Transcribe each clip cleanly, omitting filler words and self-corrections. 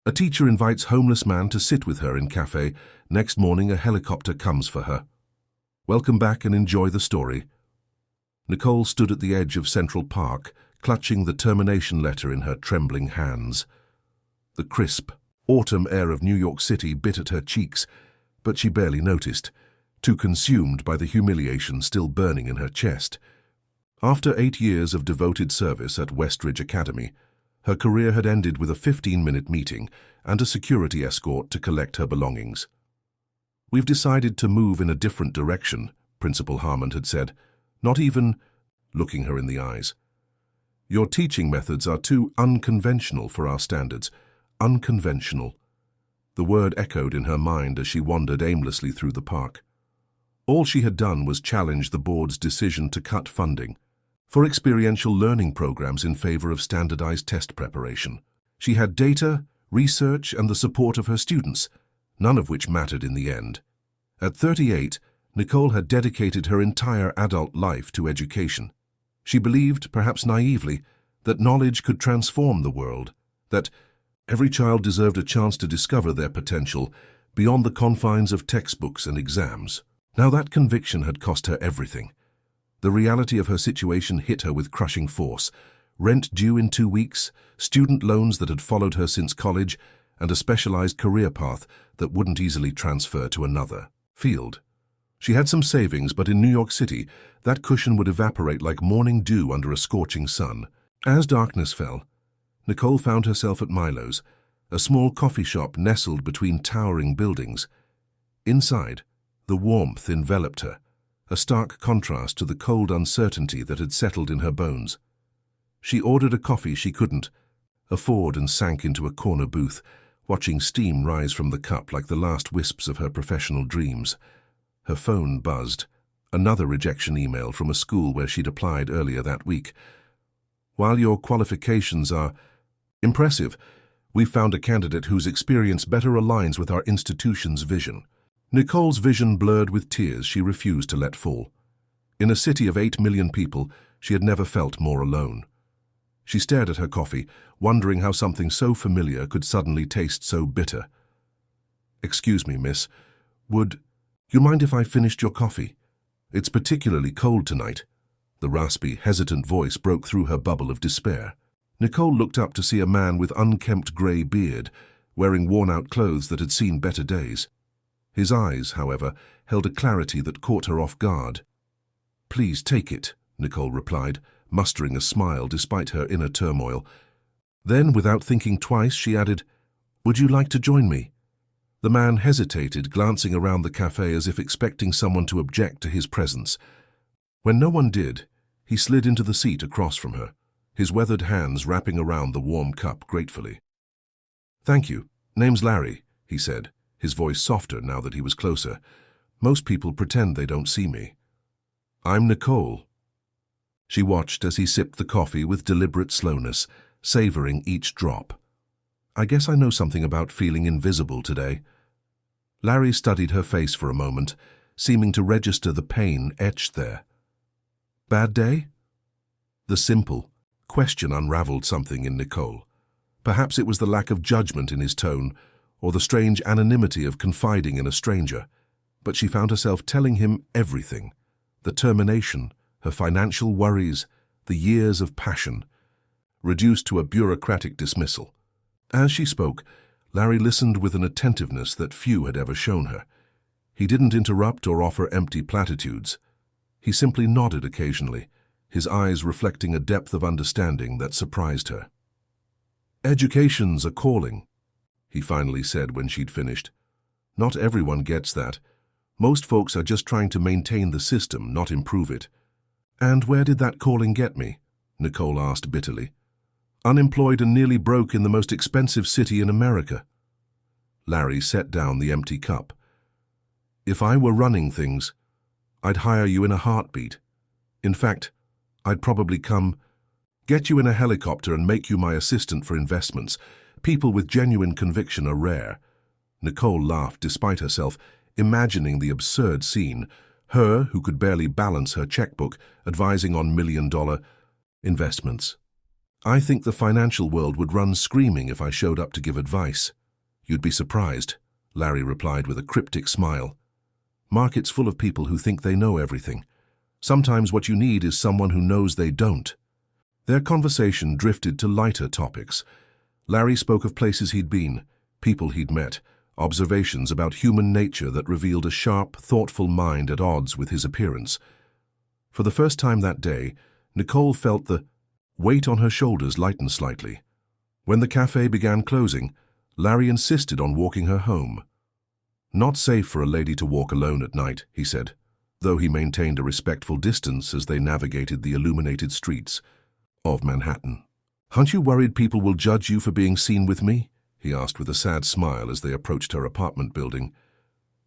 A teacher invites homeless man to sit with her in cafe. Next morning, a helicopter comes for her. Welcome back and enjoy the story. Nicole stood at the edge of Central Park, clutching the termination letter in her trembling hands. The crisp, autumn air of New York City bit at her cheeks, but she barely noticed, too consumed by the humiliation still burning in her chest. After 8 years of devoted service at Westridge Academy, her career had ended with a 15-minute meeting and a security escort to collect her belongings. "We've decided to move in a different direction," Principal Harmon had said, not even looking her in the eyes. "Your teaching methods are too unconventional for our standards." Unconventional. The word echoed in her mind as she wandered aimlessly through the park. All she had done was challenge the board's decision to cut funding for experiential learning programs in favor of standardized test preparation. She had data, research, and the support of her students, none of which mattered in the end. At 38, Nicole had dedicated her entire adult life to education. She believed, perhaps naively, that knowledge could transform the world, that every child deserved a chance to discover their potential beyond the confines of textbooks and exams. Now that conviction had cost her everything. The reality of her situation hit her with crushing force. Rent due in 2 weeks, student loans that had followed her since college, and a specialized career path that wouldn't easily transfer to another field. She had some savings, but in New York City, that cushion would evaporate like morning dew under a scorching sun. As darkness fell, Nicole found herself at Milo's, a small coffee shop nestled between towering buildings. Inside, the warmth enveloped her, a stark contrast to the cold uncertainty that had settled in her bones. She ordered a coffee she couldn't afford and sank into a corner booth, watching steam rise from the cup like the last wisps of her professional dreams. Her phone buzzed, another rejection email from a school where she'd applied earlier that week. "While your qualifications are impressive, we've found a candidate whose experience better aligns with our institution's vision." Nicole's vision blurred with tears she refused to let fall. In a city of 8 million people, she had never felt more alone. She stared at her coffee, wondering how something so familiar could suddenly taste so bitter. "Excuse me, miss. Would you mind if I finished your coffee? It's particularly cold tonight." The raspy, hesitant voice broke through her bubble of despair. Nicole looked up to see a man with unkempt grey beard, wearing worn-out clothes that had seen better days. His eyes, however, held a clarity that caught her off guard. "Please take it," Nicole replied, mustering a smile despite her inner turmoil. Then, without thinking twice, she added, "Would you like to join me?" The man hesitated, glancing around the cafe as if expecting someone to object to his presence. When no one did, he slid into the seat across from her, his weathered hands wrapping around the warm cup gratefully. "Thank you. Name's Larry," he said, his voice softer now that he was closer. "Most people pretend they don't see me." "I'm Nicole." She watched as he sipped the coffee with deliberate slowness, savoring each drop. "I guess I know something about feeling invisible today." Larry studied her face for a moment, seeming to register the pain etched there. "Bad day?" The simple question unraveled something in Nicole. Perhaps it was the lack of judgment in his tone, or the strange anonymity of confiding in a stranger, but she found herself telling him everything: the termination, her financial worries, the years of passion, reduced to a bureaucratic dismissal. As she spoke, Larry listened with an attentiveness that few had ever shown her. He didn't interrupt or offer empty platitudes. He simply nodded occasionally, his eyes reflecting a depth of understanding that surprised her. "Education's a calling," he finally said when she'd finished. "Not everyone gets that. Most folks are just trying to maintain the system, not improve it." "And where did that calling get me?" Nicole asked bitterly. "Unemployed and nearly broke in the most expensive city in America." Larry set down the empty cup. "If I were running things, I'd hire you in a heartbeat. In fact, I'd probably get you in a helicopter and make you my assistant for investments. People with genuine conviction are rare." Nicole laughed despite herself, imagining the absurd scene. Her, who could barely balance her checkbook, advising on million-dollar investments. I think the financial world would run screaming if I showed up to give advice. You'd be surprised, Larry replied with a cryptic smile. Market's full of people who think they know everything. Sometimes what you need is someone who knows they don't. Their conversation drifted to lighter topics. Larry spoke of places he'd been, people he'd met, observations about human nature that revealed a sharp, thoughtful mind at odds with his appearance. For the first time that day, Nicole felt the weight on her shoulders lighten slightly. When the cafe began closing, Larry insisted on walking her home. Not safe for a lady to walk alone at night, he said, though he maintained a respectful distance as they navigated the illuminated streets of Manhattan. Aren't you worried people will judge you for being seen with me? He asked with a sad smile as they approached her apartment building.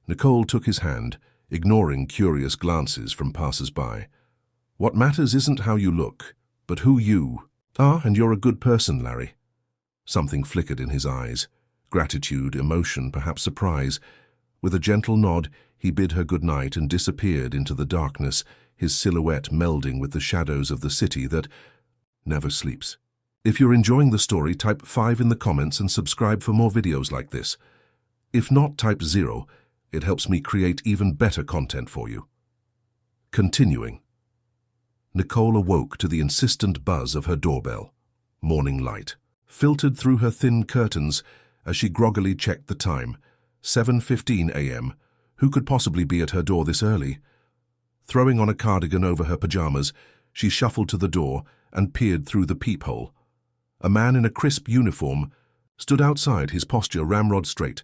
Nicole took his hand, ignoring curious glances from passers-by. What matters isn't how you look, but who you are, and you're a good person, Larry. Something flickered in his eyes. Gratitude, emotion, perhaps surprise. With a gentle nod, he bid her good night and disappeared into the darkness, his silhouette melding with the shadows of the city that never sleeps. If you're enjoying the story, type 5 in the comments and subscribe for more videos like this. If not, type 0. It helps me create even better content for you. Continuing. Nicole awoke to the insistent buzz of her doorbell. Morning light filtered through her thin curtains as she groggily checked the time. 7:15 a.m. Who could possibly be at her door this early? Throwing on a cardigan over her pajamas, she shuffled to the door and peered through the peephole. A man in a crisp uniform stood outside, his posture ramrod straight,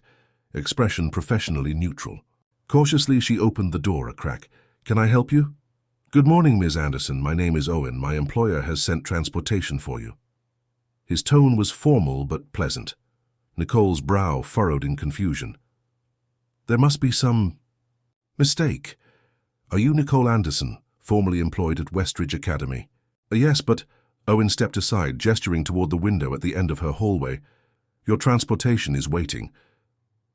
expression professionally neutral. Cautiously, she opened the door a crack. "Can I help you?" "Good morning, Ms. Anderson. My name is Owen. My employer has sent transportation for you." His tone was formal but pleasant. Nicole's brow furrowed in confusion. There must be some mistake. Are you Nicole Anderson, formerly employed at Westridge Academy? Yes, but Owen stepped aside, gesturing toward the window at the end of her hallway. Your transportation is waiting.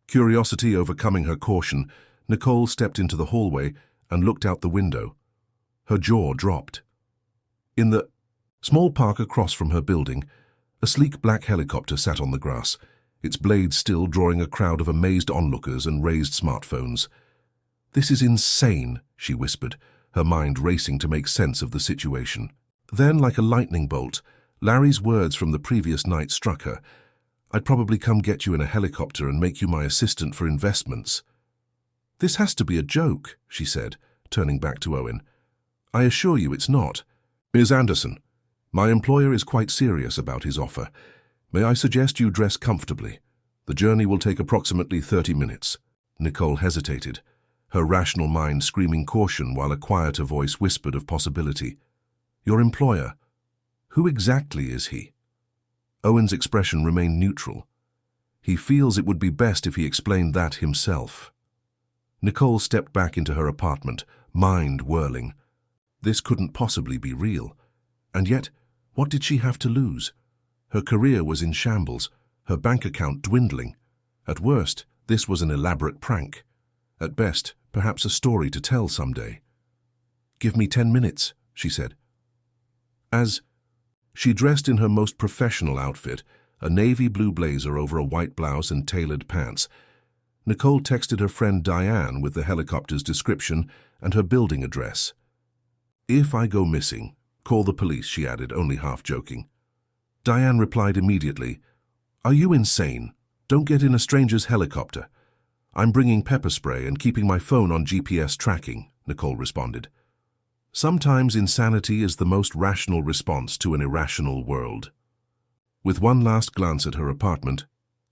Curiosity overcoming her caution, Nicole stepped into the hallway and looked out the window. Her jaw dropped. In the small park across from her building, a sleek black helicopter sat on the grass, its blades still drawing a crowd of amazed onlookers and raised smartphones. "This is insane," she whispered, her mind racing to make sense of the situation. Then, like a lightning bolt, Larry's words from the previous night struck her. "I'd probably come get you in a helicopter and make you my assistant for investments." "This has to be a joke," she said, turning back to Owen. "I assure you it's not. Ms. Anderson, my employer is quite serious about his offer. May I suggest you dress comfortably? The journey will take approximately 30 minutes. Nicole hesitated, her rational mind screaming caution while a quieter voice whispered of possibility. "Your employer? Who exactly is he?" Owen's expression remained neutral. "He feels it would be best if he explained that himself." Nicole stepped back into her apartment, mind whirling. This couldn't possibly be real. And yet, what did she have to lose? Her career was in shambles, her bank account dwindling. At worst, this was an elaborate prank. At best, perhaps a story to tell someday. "Give me 10 minutes, she said. As she dressed in her most professional outfit, a navy blue blazer over a white blouse and tailored pants, Nicole texted her friend Diane with the helicopter's description and her building address. "If I go missing, call the police," she added, only half joking. Diane replied immediately, "Are you insane? Don't get in a stranger's helicopter." "I'm bringing pepper spray and keeping my phone on GPS tracking," Nicole responded. Sometimes insanity is the most rational response to an irrational world. With one last glance at her apartment,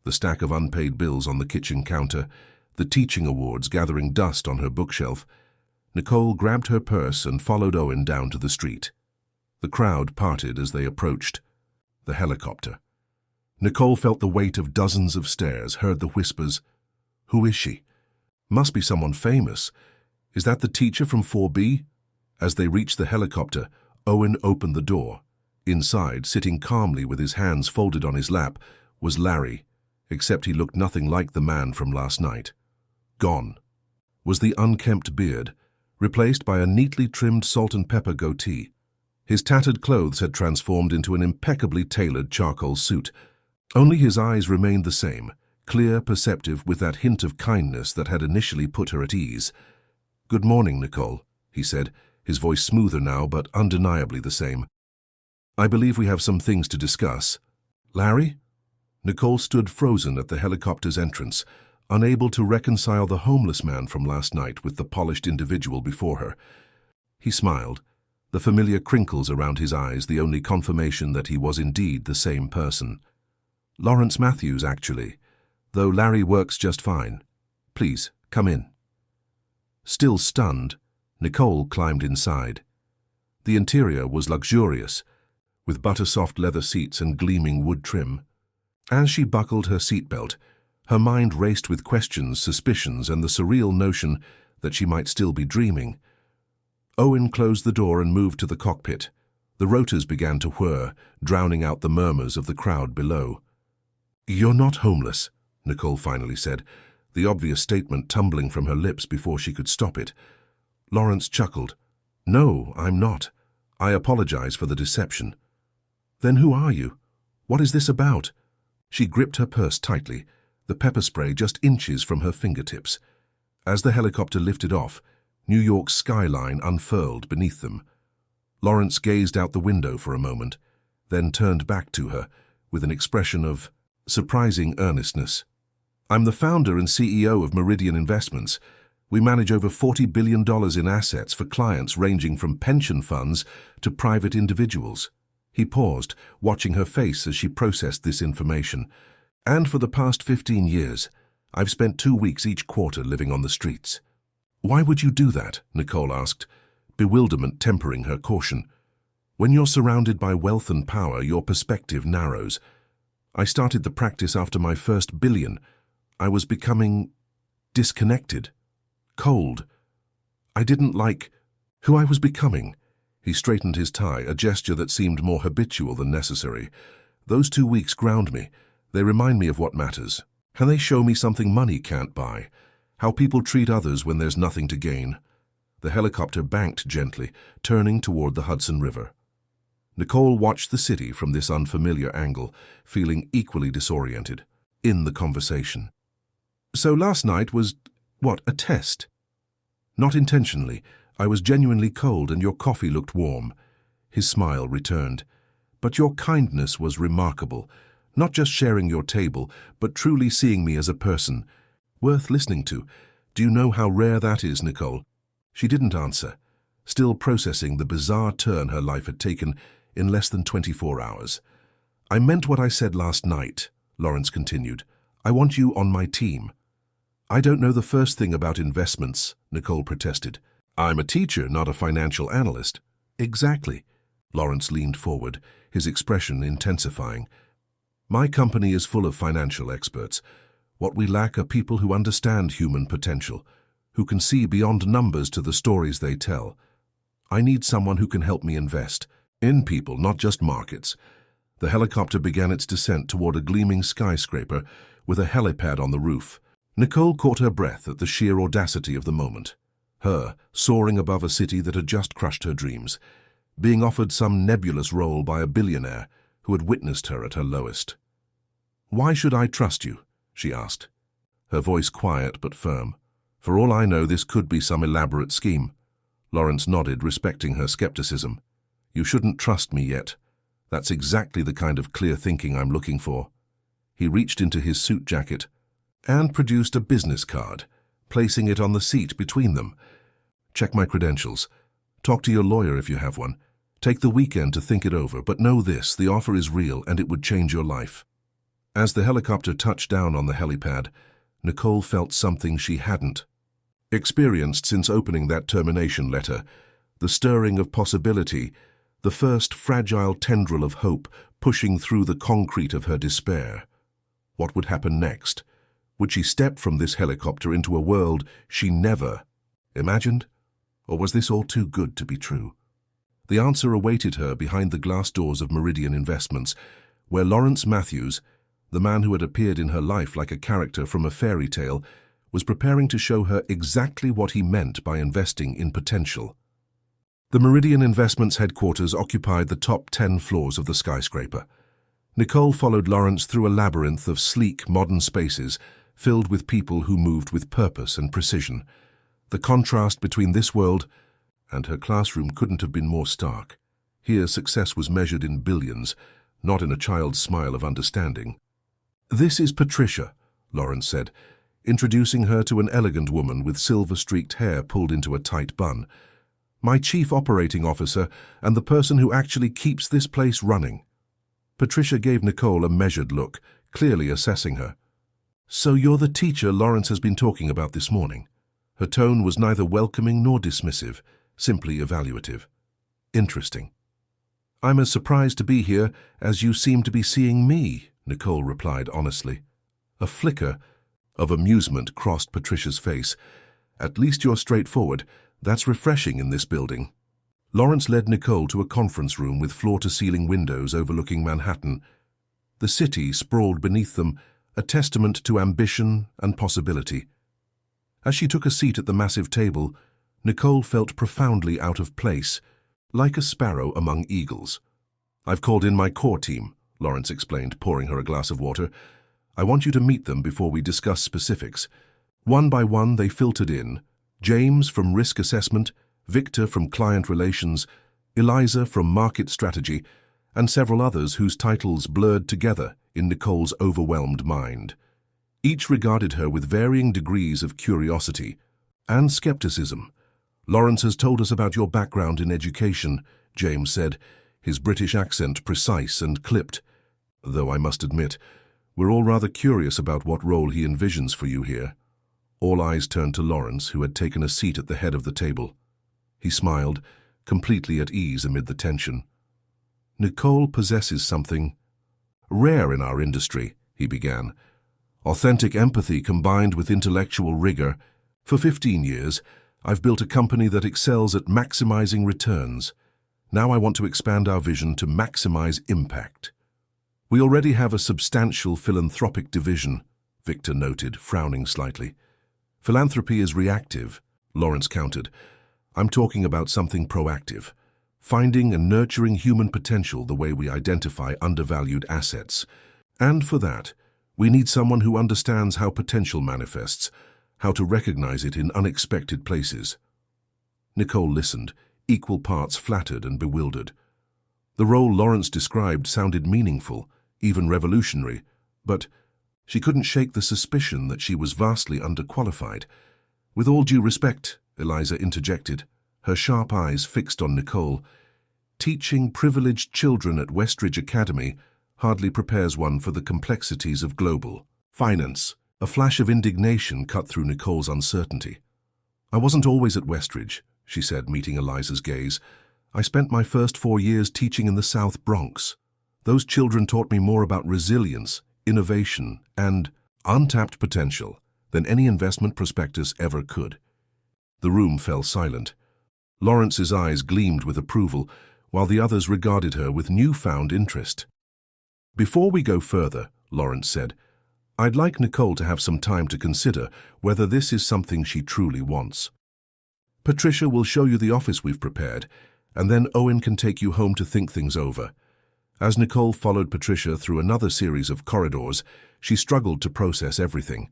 the stack of unpaid bills on the kitchen counter, the teaching awards gathering dust on her bookshelf, Nicole grabbed her purse and followed Owen down to the street. The crowd parted as they approached the helicopter. Nicole felt the weight of dozens of stares, heard the whispers. "Who is she? Must be someone famous. Is that the teacher from 4B? As they reached the helicopter, Owen opened the door. Inside, sitting calmly with his hands folded on his lap, was Larry, except he looked nothing like the man from last night. Gone was the unkempt beard, replaced by a neatly trimmed salt and pepper goatee. His tattered clothes had transformed into an impeccably tailored charcoal suit. Only his eyes remained the same, clear, perceptive, with that hint of kindness that had initially put her at ease. "Good morning, Nicole," he said, his voice smoother now, but undeniably the same. "I believe we have some things to discuss." "Larry?" Nicole stood frozen at the helicopter's entrance, unable to reconcile the homeless man from last night with the polished individual before her. He smiled, the familiar crinkles around his eyes the only confirmation that he was indeed the same person. "Lawrence Matthews, actually, though Larry works just fine. Please, come in." Still stunned, Nicole climbed inside. The interior was luxurious, with butter-soft leather seats and gleaming wood trim. As she buckled her seatbelt, her mind raced with questions, suspicions, and the surreal notion that she might still be dreaming. Owen closed the door and moved to the cockpit. The rotors began to whir, drowning out the murmurs of the crowd below. "You're not homeless," Nicole finally said, the obvious statement tumbling from her lips before she could stop it. Lawrence chuckled. "No, I'm not. I apologize for the deception." "Then who are you? What is this about?" She gripped her purse tightly, the pepper spray just inches from her fingertips. As the helicopter lifted off, New York's skyline unfurled beneath them. Lawrence gazed out the window for a moment, then turned back to her with an expression of surprising earnestness. "I'm the founder and CEO of Meridian Investments. We manage over $40 billion in assets for clients ranging from pension funds to private individuals." He paused, watching her face as she processed this information. "And for the past 15 years, I've spent 2 weeks each quarter living on the streets." "Why would you do that?" Nicole asked, bewilderment tempering her caution. "When you're surrounded by wealth and power, your perspective narrows. I started the practice after my first billion. I was becoming disconnected, cold. I didn't like who I was becoming." He straightened his tie, a gesture that seemed more habitual than necessary. "Those 2 weeks ground me. They remind me of what matters. And they show me something money can't buy. How people treat others when there's nothing to gain." The helicopter banked gently, turning toward the Hudson River. Nicole watched the city from this unfamiliar angle, feeling equally disoriented. In the conversation. "So last night was, what, a test?" "Not intentionally. I was genuinely cold and your coffee looked warm." His smile returned. "But your kindness was remarkable. Not just sharing your table, but truly seeing me as a person. Worth listening to. Do you know how rare that is, Nicole?" She didn't answer, still processing the bizarre turn her life had taken in less than 24 hours. "I meant what I said last night," Lawrence continued. "I want you on my team." "I don't know the first thing about investments," Nicole protested. "I'm a teacher, not a financial analyst." "Exactly." Lawrence leaned forward, his expression intensifying. "My company is full of financial experts. What we lack are people who understand human potential, who can see beyond numbers to the stories they tell. I need someone who can help me invest in people, not just markets." The helicopter began its descent toward a gleaming skyscraper with a helipad on the roof. Nicole caught her breath at the sheer audacity of the moment. Her, soaring above a city that had just crushed her dreams, being offered some nebulous role by a billionaire who had witnessed her at her lowest. "Why should I trust you?" she asked, her voice quiet but firm. "For all I know, this could be some elaborate scheme." Lawrence nodded, respecting her skepticism. "You shouldn't trust me yet. That's exactly the kind of clear thinking I'm looking for." He reached into his suit jacket and produced a business card, placing it on the seat between them. "Check my credentials. Talk to your lawyer if you have one. Take the weekend to think it over, but know this, the offer is real and it would change your life." As the helicopter touched down on the helipad, Nicole felt something she hadn't experienced since opening that termination letter, the stirring of possibility, the first fragile tendril of hope pushing through the concrete of her despair. What would happen next? Would she step from this helicopter into a world she never imagined? Or was this all too good to be true? The answer awaited her behind the glass doors of Meridian Investments, where Lawrence Matthews, the man who had appeared in her life like a character from a fairy tale, was preparing to show her exactly what he meant by investing in potential. The Meridian Investments headquarters occupied the top 10 floors of the skyscraper. Nicole followed Lawrence through a labyrinth of sleek, modern spaces filled with people who moved with purpose and precision. The contrast between this world and her classroom couldn't have been more stark. Here, success was measured in billions, not in a child's smile of understanding. "This is Patricia," Lawrence said, introducing her to an elegant woman with silver-streaked hair pulled into a tight bun. "My chief operating officer and the person who actually keeps this place running." Patricia gave Nicole a measured look, clearly assessing her. "So you're the teacher Lawrence has been talking about this morning?" Her tone was neither welcoming nor dismissive, simply evaluative. "Interesting." "I'm as surprised to be here as you seem to be seeing me," Nicole replied honestly. A flicker of amusement crossed Patricia's face. "At least you're straightforward. That's refreshing in this building." Lawrence led Nicole to a conference room with floor-to-ceiling windows overlooking Manhattan. The city sprawled beneath them, a testament to ambition and possibility. As she took a seat at the massive table, Nicole felt profoundly out of place, like a sparrow among eagles. "I've called in my core team," Lawrence explained, pouring her a glass of water. "I want you to meet them before we discuss specifics." One by one they filtered in. James from risk assessment, Victor from client relations, Eliza from market strategy, and several others whose titles blurred together in Nicole's overwhelmed mind. Each regarded her with varying degrees of curiosity and skepticism. "Lawrence has told us about your background in education," James said, his British accent precise and clipped. "Though I must admit, we're all rather curious about what role he envisions for you here." All eyes turned to Lawrence, who had taken a seat at the head of the table. He smiled, completely at ease amid the tension. "Nicole possesses something rare in our industry," he began. "Authentic empathy combined with intellectual rigor. For 15 years, I've built a company that excels at maximizing returns. Now I want to expand our vision to maximize impact." "We already have a substantial philanthropic division," Victor noted, frowning slightly. "Philanthropy is reactive," Lawrence countered. "I'm talking about something proactive, finding and nurturing human potential the way we identify undervalued assets. And for that, we need someone who understands how potential manifests, how to recognize it in unexpected places." Nicole listened, equal parts flattered and bewildered. The role Lawrence described sounded meaningful, even revolutionary, but she couldn't shake the suspicion that she was vastly underqualified. "With all due respect," Eliza interjected, her sharp eyes fixed on Nicole, "teaching privileged children at Westridge Academy hardly prepares one for the complexities of global finance." A flash of indignation cut through Nicole's uncertainty. "I wasn't always at Westridge," she said, meeting Eliza's gaze. "I spent my first 4 years teaching in the South Bronx. Those children taught me more about resilience, innovation, and untapped potential than any investment prospectus ever could." The room fell silent. Lawrence's eyes gleamed with approval, while the others regarded her with newfound interest. "Before we go further," Lawrence said, "I'd like Nicole to have some time to consider whether this is something she truly wants. Patricia will show you the office we've prepared, and then Owen can take you home to think things over." As Nicole followed Patricia through another series of corridors, she struggled to process everything.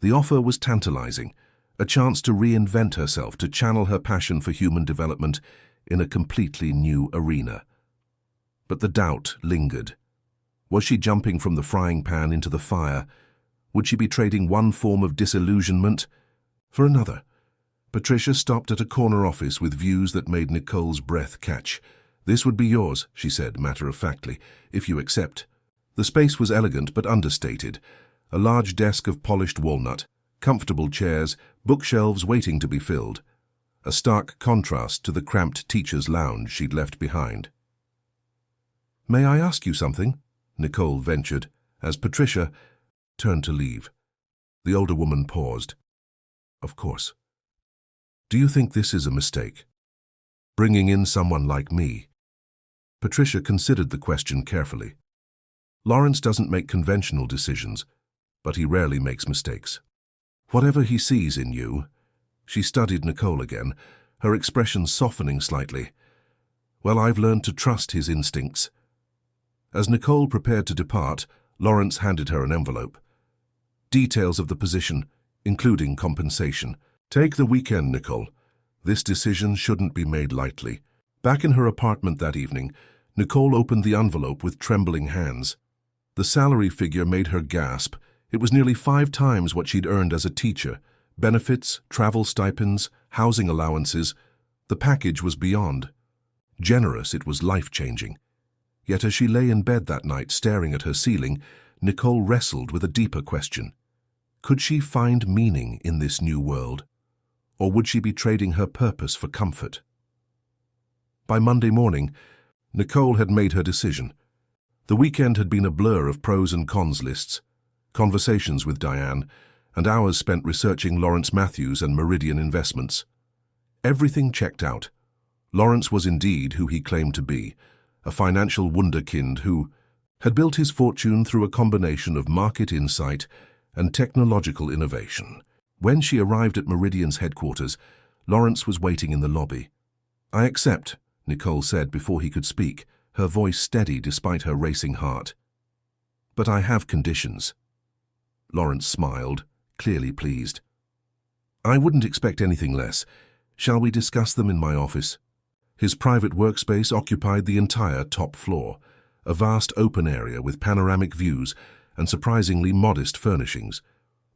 The offer was tantalizing, a chance to reinvent herself, to channel her passion for human development in a completely new arena. But the doubt lingered. Was she jumping from the frying pan into the fire? Would she be trading one form of disillusionment for another? Patricia stopped at a corner office with views that made Nicole's breath catch. "This would be yours," she said matter-of-factly, "if you accept." The space was elegant but understated. A large desk of polished walnut, comfortable chairs, bookshelves waiting to be filled. A stark contrast to the cramped teacher's lounge she'd left behind. "May I ask you something?" Nicole ventured, as Patricia turned to leave. The older woman paused. "Of course. Do you think this is a mistake? Bringing in someone like me?" Patricia considered the question carefully. "Lawrence doesn't make conventional decisions, but he rarely makes mistakes. Whatever he sees in you," she studied Nicole again, her expression softening slightly. Well, I've learned to trust his instincts. As Nicole prepared to depart, Lawrence handed her an envelope. Details of the position, including compensation. Take the weekend, Nicole. This decision shouldn't be made lightly. Back in her apartment that evening, Nicole opened the envelope with trembling hands. The salary figure made her gasp. It was nearly 5 times what she'd earned as a teacher. Benefits, travel stipends, housing allowances. The package was beyond generous, it was life-changing. Yet as she lay in bed that night staring at her ceiling, Nicole wrestled with a deeper question. Could she find meaning in this new world? Or would she be trading her purpose for comfort? By Monday morning, Nicole had made her decision. The weekend had been a blur of pros and cons lists, conversations with Diane, and hours spent researching Lawrence Matthews and Meridian Investments. Everything checked out. Lawrence was indeed who he claimed to be, a financial wunderkind who had built his fortune through a combination of market insight and technological innovation. When she arrived at Meridian's headquarters, Lawrence was waiting in the lobby. "I accept," Nicole said before he could speak, her voice steady despite her racing heart. "But I have conditions." Lawrence smiled, clearly pleased. "I wouldn't expect anything less. Shall we discuss them in my office?" His private workspace occupied the entire top floor, a vast open area with panoramic views and surprisingly modest furnishings.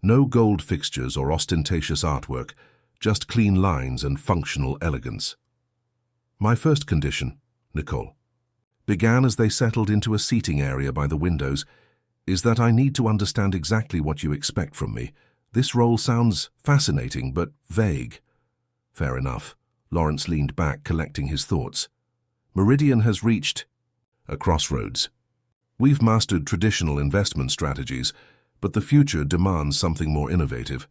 No gold fixtures or ostentatious artwork, just clean lines and functional elegance. "My first condition," Nicole began as they settled into a seating area by the windows, "is that I need to understand exactly what you expect from me. This role sounds fascinating but vague." "Fair enough." Lawrence leaned back, collecting his thoughts. "Meridian has reached a crossroads. We've mastered traditional investment strategies, but the future demands something more innovative.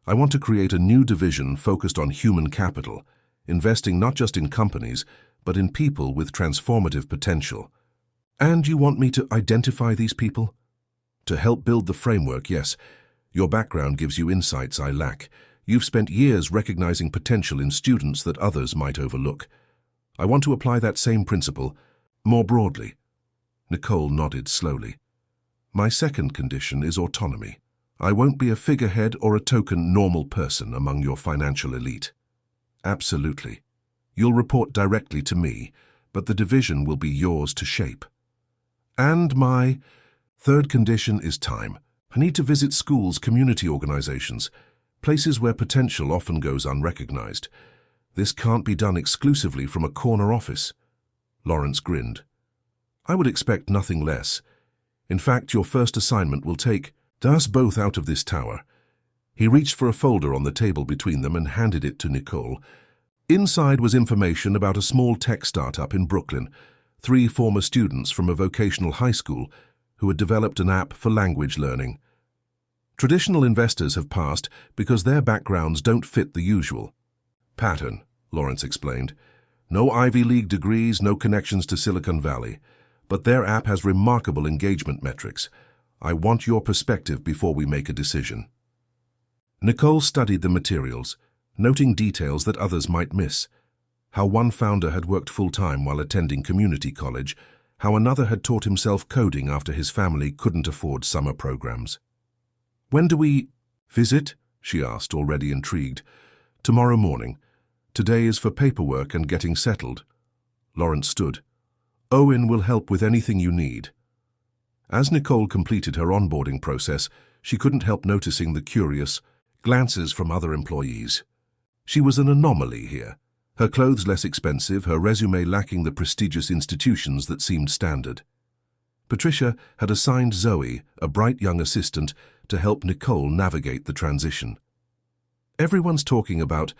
I want to create a new division focused on human capital, investing not just in companies, but in people with transformative potential." "And you want me to identify these people?" "To help build the framework, yes. Your background gives you insights I lack. You've spent years recognizing potential in students that others might overlook. I want to apply that same principle more broadly." Nicole nodded slowly. "My second condition is autonomy. I won't be a figurehead or a token normal person among your financial elite." "Absolutely. You'll report directly to me, but the division will be yours to shape." "And my third condition is time. I need to visit schools, community organizations, places where potential often goes unrecognized. This can't be done exclusively from a corner office." Lawrence grinned. "I would expect nothing less. In fact, your first assignment will take us both out of this tower." He reached for a folder on the table between them and handed it to Nicole. Inside was information about a small tech startup in Brooklyn, 3 former students from a vocational high school who had developed an app for language learning. Traditional investors have passed because their backgrounds don't fit the usual pattern, Lawrence explained. "No Ivy League degrees, no connections to Silicon Valley. But their app has remarkable engagement metrics. I want your perspective before we make a decision." Nicole studied the materials, noting details that others might miss. How one founder had worked full-time while attending community college, how another had taught himself coding after his family couldn't afford summer programs. "When do we visit?" she asked, already intrigued. "Tomorrow morning. Today is for paperwork and getting settled." Lawrence stood. "Owen will help with anything you need." As Nicole completed her onboarding process, she couldn't help noticing the curious glances from other employees. She was an anomaly here. Her clothes less expensive, her resume lacking the prestigious institutions that seemed standard. Patricia had assigned Zoe, a bright young assistant, to help Nicole navigate the transition. "Everyone's talking about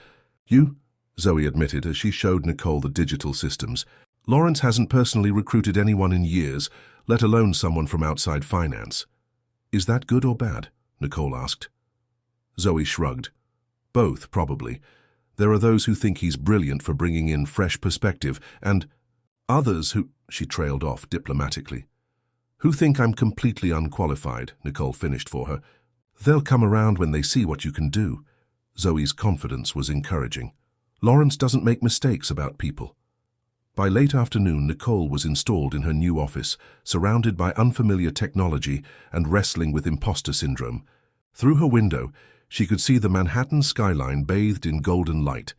you," Zoe admitted as she showed Nicole the digital systems. "Lawrence hasn't personally recruited anyone in years, let alone someone from outside finance." "Is that good or bad?" Nicole asked. Zoe shrugged. "Both, probably. There are those who think he's brilliant for bringing in fresh perspective, and others who—" she trailed off diplomatically. "Who think I'm completely unqualified," Nicole finished for her. "They'll come around when they see what you can do." Zoe's confidence was encouraging. Lawrence doesn't make mistakes about people. By late afternoon, Nicole was installed in her new office, surrounded by unfamiliar technology and wrestling with imposter syndrome. Through her window, she could see the Manhattan skyline bathed in golden light.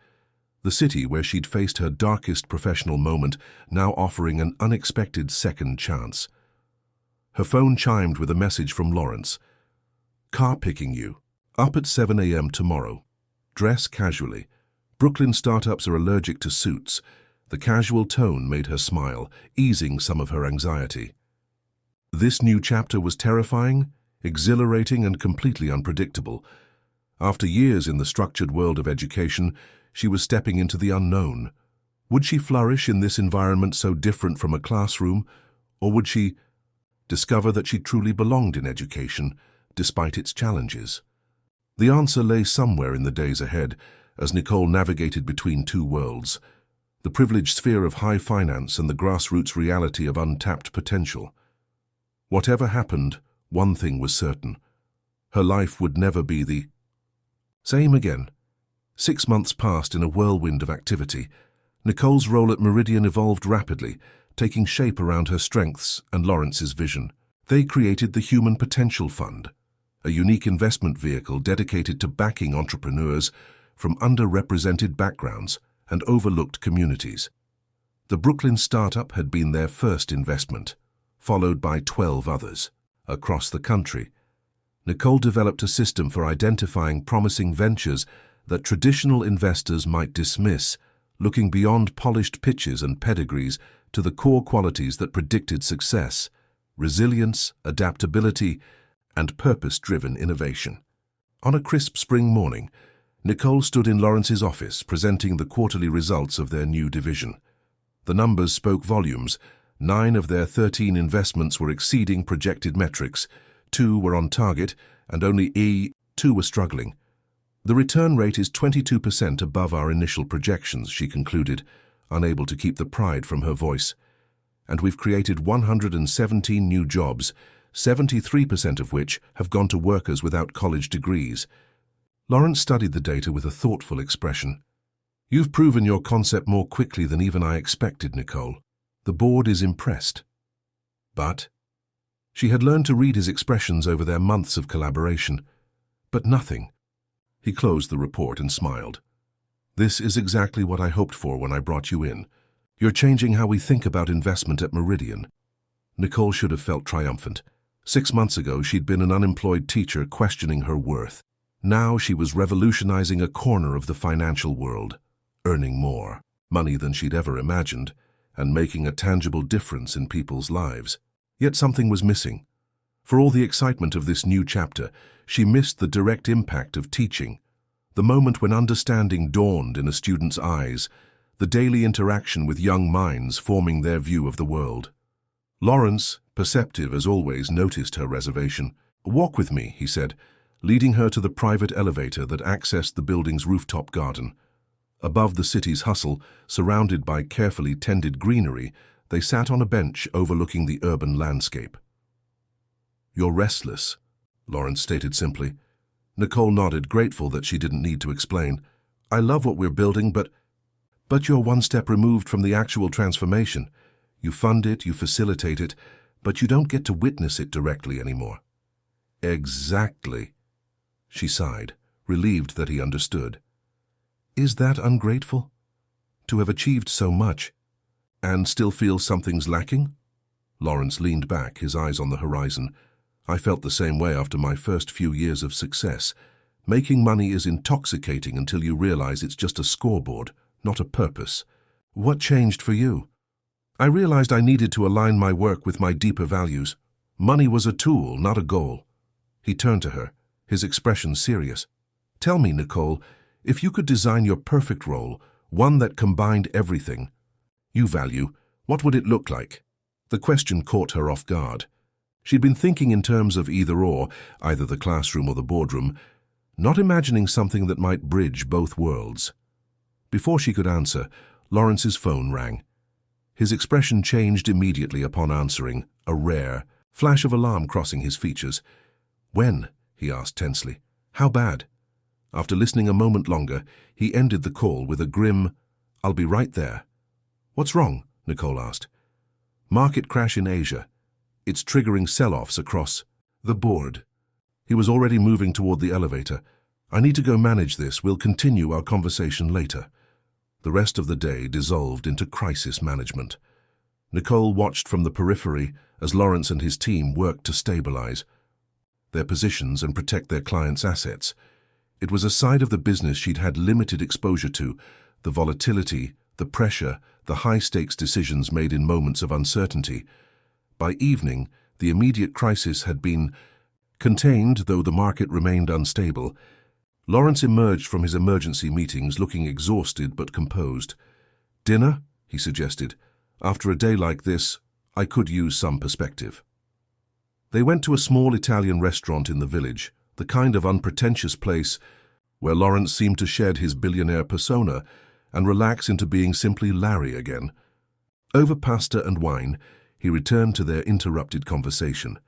The city where she'd faced her darkest professional moment now offering an unexpected second chance. Her phone chimed with a message from Lawrence. "Car picking you. Up at 7 a.m. tomorrow. Dress casually. Brooklyn startups are allergic to suits." The casual tone made her smile, easing some of her anxiety. This new chapter was terrifying, exhilarating, and completely unpredictable. After years in the structured world of education, she was stepping into the unknown. Would she flourish in this environment so different from a classroom, or would she discover that she truly belonged in education, despite its challenges? The answer lay somewhere in the days ahead, as Nicole navigated between two worlds, the privileged sphere of high finance and the grassroots reality of untapped potential. Whatever happened, one thing was certain. Her life would never be the same again. 6 months passed in a whirlwind of activity. Nicole's role at Meridian evolved rapidly, taking shape around her strengths and Lawrence's vision. They created the Human Potential Fund, a unique investment vehicle dedicated to backing entrepreneurs from underrepresented backgrounds and overlooked communities. The Brooklyn startup had been their first investment, followed by 12 others across the country. Nicole developed a system for identifying promising ventures that traditional investors might dismiss, looking beyond polished pitches and pedigrees to the core qualities that predicted success: resilience, adaptability, and purpose-driven innovation. On a crisp spring morning, Nicole stood in Lawrence's office presenting the quarterly results of their new division. The numbers spoke volumes. 9 of their 13 investments were exceeding projected metrics, 2 were on target, and only 2 were struggling. "The return rate is 22% above our initial projections," she concluded, unable to keep the pride from her voice. "And we've created 117 new jobs, 73% of which have gone to workers without college degrees." Lawrence studied the data with a thoughtful expression. "You've proven your concept more quickly than even I expected, Nicole. The board is impressed." But she had learned to read his expressions over their months of collaboration. But nothing. He closed the report and smiled. "This is exactly what I hoped for when I brought you in. You're changing how we think about investment at Meridian." Nicole should have felt triumphant. 6 months ago, she'd been an unemployed teacher questioning her worth. Now she was revolutionizing a corner of the financial world, earning more money than she'd ever imagined, and making a tangible difference in people's lives. Yet something was missing. For all the excitement of this new chapter, she missed the direct impact of teaching, the moment when understanding dawned in a student's eyes, the daily interaction with young minds forming their view of the world. Lawrence, perceptive as always, noticed her reservation. "Walk with me," he said, leading her to the private elevator that accessed the building's rooftop garden. Above the city's hustle, surrounded by carefully tended greenery, they sat on a bench overlooking the urban landscape. "You're restless," Lawrence stated simply. Nicole nodded, grateful that she didn't need to explain. "I love what we're building, but you're one step removed from the actual transformation. You fund it, you facilitate it, but you don't get to witness it directly anymore." "Exactly." She sighed, relieved that he understood. "Is that ungrateful? To have achieved so much, and still feel something's lacking?" Lawrence leaned back, his eyes on the horizon. "I felt the same way after my first few years of success. Making money is intoxicating until you realize it's just a scoreboard, not a purpose. What changed for you?" "I realized I needed to align my work with my deeper values. Money was a tool, not a goal." He turned to her, his expression serious. "Tell me, Nicole, if you could design your perfect role, one that combined everything you value, what would it look like?" The question caught her off guard. She'd been thinking in terms of either-or, either the classroom or the boardroom, not imagining something that might bridge both worlds. Before she could answer, Lawrence's phone rang. His expression changed immediately upon answering, a rare flash of alarm crossing his features. "When?" he asked tensely. "How bad?" After listening a moment longer, he ended the call with a grim, "I'll be right there." "What's wrong?" Nicole asked. "Market crash in Asia. It's triggering sell-offs across the board." He was already moving toward the elevator. "I need to go manage this. We'll continue our conversation later." The rest of the day dissolved into crisis management. Nicole watched from the periphery as Lawrence and his team worked to stabilize their positions and protect their clients' assets. It was a side of the business she'd had limited exposure to: the volatility, the pressure, the high-stakes decisions made in moments of uncertainty. By evening, the immediate crisis had been contained, though the market remained unstable. Lawrence emerged from his emergency meetings looking exhausted but composed. "Dinner?" he suggested. "After a day like this, I could use some perspective." They went to a small Italian restaurant in the village, the kind of unpretentious place where Lawrence seemed to shed his billionaire persona and relax into being simply Larry again. Over pasta and wine, he returned to their interrupted conversation.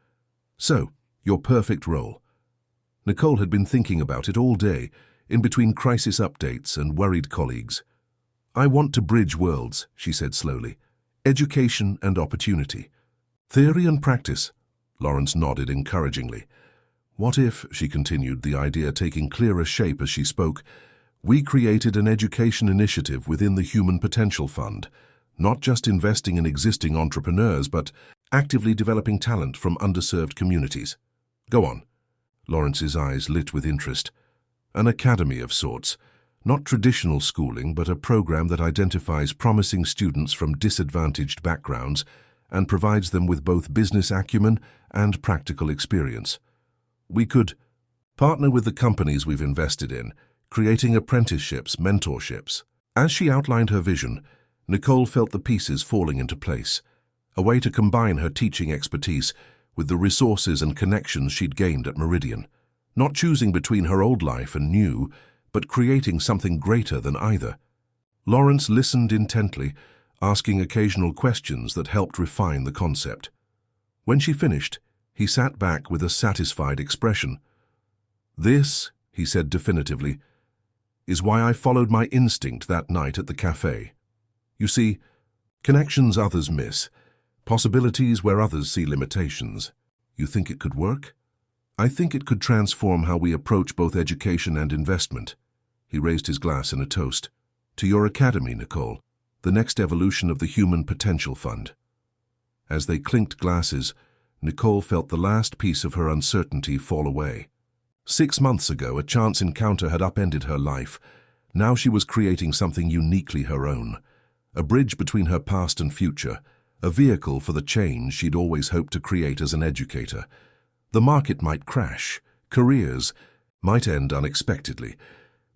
"So, your perfect role." Nicole had been thinking about it all day, in between crisis updates and worried colleagues. "I want to bridge worlds," she said slowly. "Education and opportunity. Theory and practice." Lawrence nodded encouragingly. "What if," she continued, the idea taking clearer shape as she spoke, "we created an education initiative within the Human Potential Fund, not just investing in existing entrepreneurs, but actively developing talent from underserved communities?" "Go on." Lawrence's eyes lit with interest. "An academy of sorts. Not traditional schooling, but a program that identifies promising students from disadvantaged backgrounds and provides them with both business acumen and practical experience. We could partner with the companies we've invested in, creating apprenticeships, mentorships." As she outlined her vision, Nicole felt the pieces falling into place, a way to combine her teaching expertise with the resources and connections she'd gained at Meridian, not choosing between her old life and new, but creating something greater than either. Lawrence listened intently, asking occasional questions that helped refine the concept. When she finished, he sat back with a satisfied expression. "This," he said definitively, "is why I followed my instinct that night at the cafe. You see, connections others miss, possibilities where others see limitations. You think it could work? I think it could transform how we approach both education and investment." He raised his glass in a toast. "To your academy, Nicole, the next evolution of the Human Potential Fund." As they clinked glasses, Nicole felt the last piece of her uncertainty fall away. 6 months ago, a chance encounter had upended her life. Now she was creating something uniquely her own, a bridge between her past and future, a vehicle for the change she'd always hoped to create as an educator. The market might crash, careers might end unexpectedly,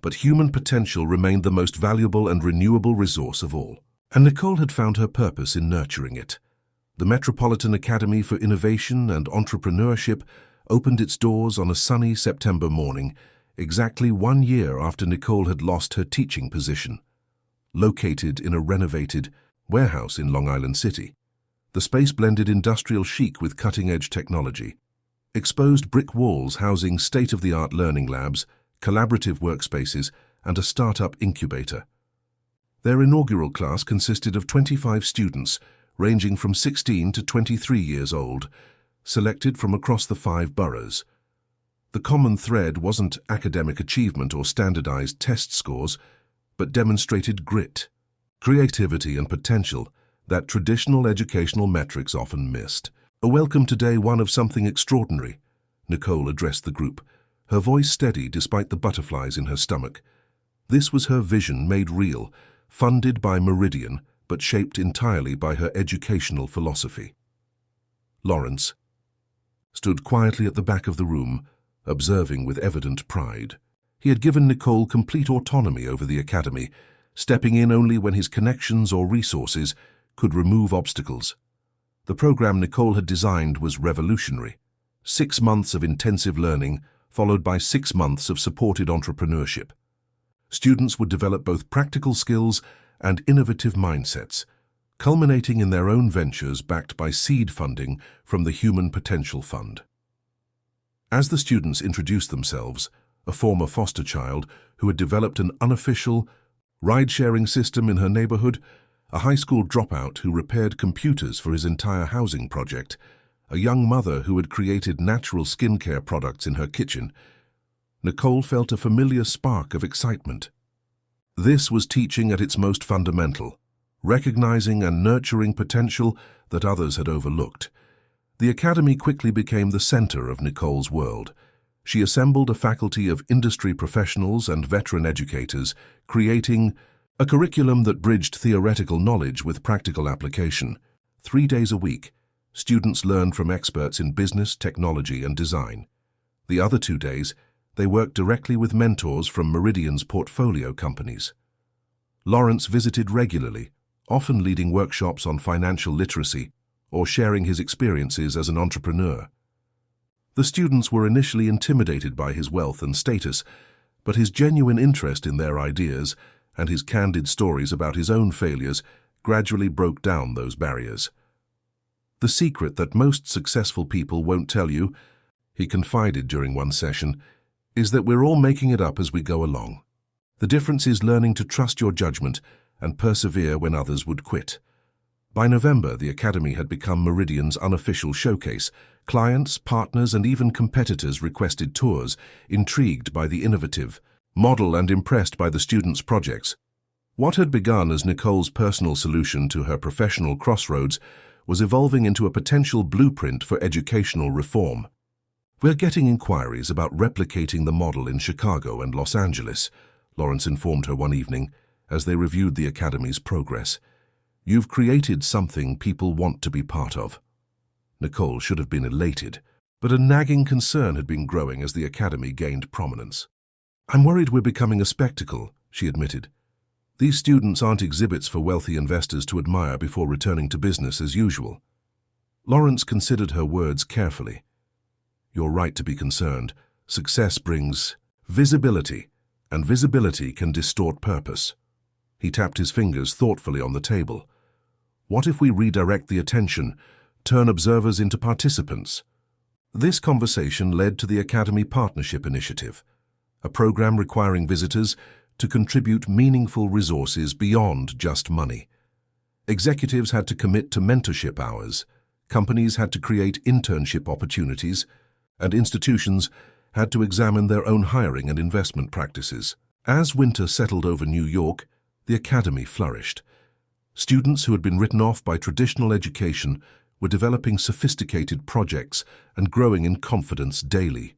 but human potential remained the most valuable and renewable resource of all. And Nicole had found her purpose in nurturing it. The Metropolitan Academy for Innovation and Entrepreneurship opened its doors on a sunny September morning, exactly 1 year after Nicole had lost her teaching position. Located in a renovated warehouse in Long Island City, the space blended industrial chic with cutting-edge technology. Exposed brick walls housing state-of-the-art learning labs, collaborative workspaces, and a startup incubator. Their inaugural class consisted of 25 students, ranging from 16 to 23 years old, selected from across the 5 boroughs. The common thread wasn't academic achievement or standardized test scores, but demonstrated grit, creativity, and potential that traditional educational metrics often missed. "A welcome to day one of something extraordinary," Nicole addressed the group, her voice steady despite the butterflies in her stomach. This was her vision made real, funded by Meridian, but shaped entirely by her educational philosophy. Lawrence stood quietly at the back of the room, observing with evident pride. He had given Nicole complete autonomy over the academy, stepping in only when his connections or resources could remove obstacles. The program Nicole had designed was revolutionary. 6 months of intensive learning, followed by 6 months of supported entrepreneurship. Students would develop both practical skills and innovative mindsets, culminating in their own ventures backed by seed funding from the Human Potential Fund. As the students introduced themselves, a former foster child who had developed an unofficial ride-sharing system in her neighborhood, a high school dropout who repaired computers for his entire housing project, a young mother who had created natural skincare products in her kitchen. Nicole felt a familiar spark of excitement. This was teaching at its most fundamental, recognizing and nurturing potential that others had overlooked. The academy quickly became the center of Nicole's world. She assembled a faculty of industry professionals and veteran educators, creating a curriculum that bridged theoretical knowledge with practical application. 3 days a week, students learned from experts in business, technology, and design. The other 2 days, they worked directly with mentors from Meridian's portfolio companies. Lawrence visited regularly, often leading workshops on financial literacy or sharing his experiences as an entrepreneur. The students were initially intimidated by his wealth and status, but his genuine interest in their ideas and his candid stories about his own failures gradually broke down those barriers. The secret that most successful people won't tell you, he confided during one session, is that we're all making it up as we go along. The difference is learning to trust your judgment and persevere when others would quit. By November, the Academy had become Meridian's unofficial showcase. Clients, partners, and even competitors requested tours, intrigued by the innovative model and impressed by the students' projects. What had begun as Nicole's personal solution to her professional crossroads was evolving into a potential blueprint for educational reform. "We're getting inquiries about replicating the model in Chicago and Los Angeles," Lawrence informed her one evening as they reviewed the Academy's progress. "You've created something people want to be part of." Nicole should have been elated, but a nagging concern had been growing as the Academy gained prominence. "I'm worried we're becoming a spectacle," she admitted. "These students aren't exhibits for wealthy investors to admire before returning to business as usual." Lawrence considered her words carefully. "You're right to be concerned. Success brings visibility, and visibility can distort purpose." He tapped his fingers thoughtfully on the table. "What if we redirect the attention, turn observers into participants?" This conversation led to the Academy Partnership Initiative, a program requiring visitors to contribute meaningful resources beyond just money. Executives had to commit to mentorship hours, companies had to create internship opportunities, and institutions had to examine their own hiring and investment practices. As winter settled over New York, the Academy flourished. Students who had been written off by traditional education were developing sophisticated projects and growing in confidence daily.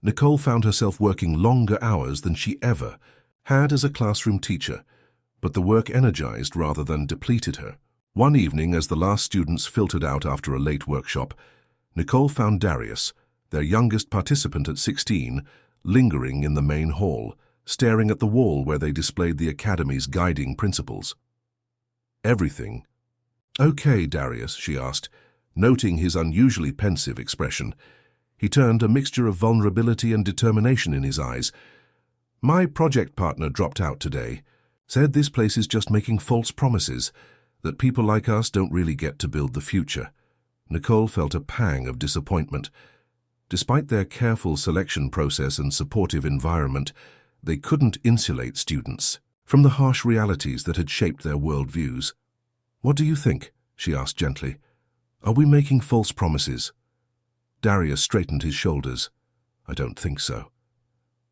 Nicole found herself working longer hours than she ever had as a classroom teacher, but the work energized rather than depleted her. One evening, as the last students filtered out after a late workshop, Nicole found Darius, their youngest participant at 16, lingering in the main hall, staring at the wall where they displayed the Academy's guiding principles. "Everything okay, Darius?" she asked, noting his unusually pensive expression. He turned, a mixture of vulnerability and determination in his eyes. "My project partner dropped out today. Said this place is just making false promises, that people like us don't really get to build the future." Nicole felt a pang of disappointment. Despite their careful selection process and supportive environment, they couldn't insulate students from the harsh realities that had shaped their worldviews. "What do you think?" she asked gently. "Are we making false promises?" Darius straightened his shoulders. "I don't think so.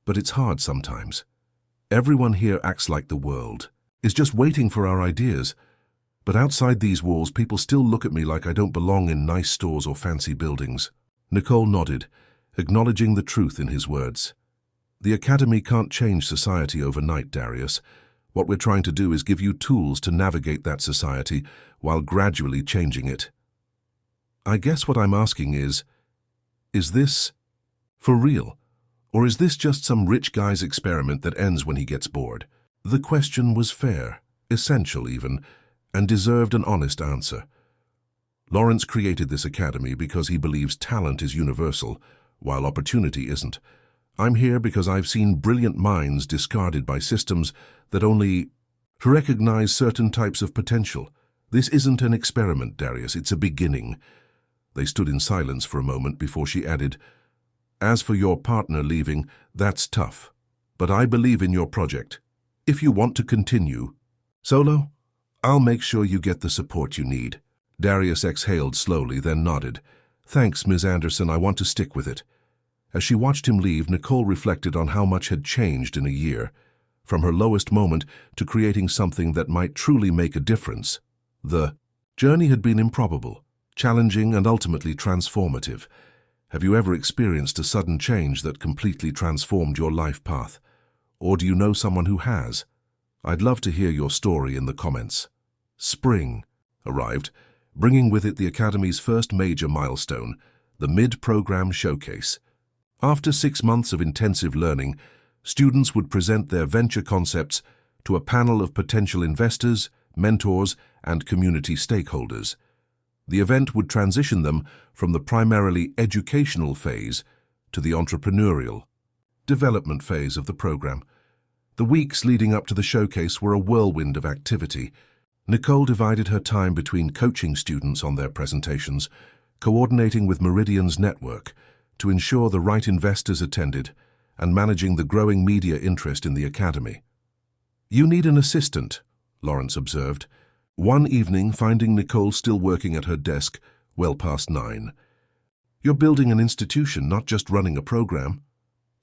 But it's hard sometimes. Everyone here acts like the world is just waiting for our ideas. But outside these walls, people still look at me like I don't belong in nice stores or fancy buildings." Nicole nodded, acknowledging the truth in his words. "The Academy can't change society overnight, Darius. What we're trying to do is give you tools to navigate that society while gradually changing it. I guess what I'm asking is this for real? Or is this just some rich guy's experiment that ends when he gets bored?" The question was fair, essential even, and deserved an honest answer. Lawrence created this academy because he believes talent is universal, while opportunity isn't. I'm here because I've seen brilliant minds discarded by systems that only recognize certain types of potential. This isn't an experiment, Darius, it's a beginning. They stood in silence for a moment before she added, As for your partner leaving, that's tough. But I believe in your project. If you want to continue, Solo, I'll make sure you get the support you need. Darius exhaled slowly, then nodded. Thanks, Ms. Anderson, I want to stick with it. As she watched him leave, Nicole reflected on how much had changed in a year. From her lowest moment to creating something that might truly make a difference. The journey had been improbable, challenging, and ultimately transformative. Have you ever experienced a sudden change that completely transformed your life path? Or do you know someone who has? I'd love to hear your story in the comments. Spring arrived, bringing with it the Academy's first major milestone, the mid-program showcase. After 6 months of intensive learning, students would present their venture concepts to a panel of potential investors, mentors, and community stakeholders. The event would transition them from the primarily educational phase to the entrepreneurial, development phase of the program. The weeks leading up to the showcase were a whirlwind of activity. Nicole divided her time between coaching students on their presentations, coordinating with Meridian's network to ensure the right investors attended, and managing the growing media interest in the Academy. You need an assistant, Lawrence observed, one evening finding Nicole still working at her desk, well past 9. You're building an institution, not just running a program.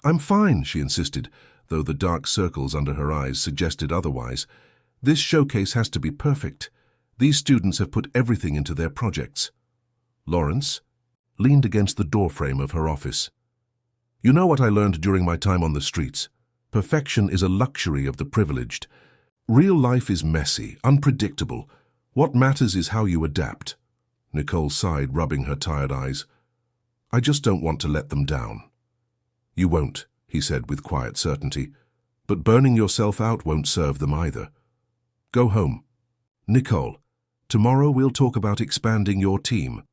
I'm fine, she insisted, though the dark circles under her eyes suggested otherwise. This showcase has to be perfect. These students have put everything into their projects. Lawrence leaned against the doorframe of her office. You know what I learned during my time on the streets? Perfection is a luxury of the privileged. Real life is messy, unpredictable. What matters is how you adapt. Nicole sighed, rubbing her tired eyes. I just don't want to let them down. You won't, he said with quiet certainty. But burning yourself out won't serve them either. Go home. Nicole, tomorrow we'll talk about expanding your team.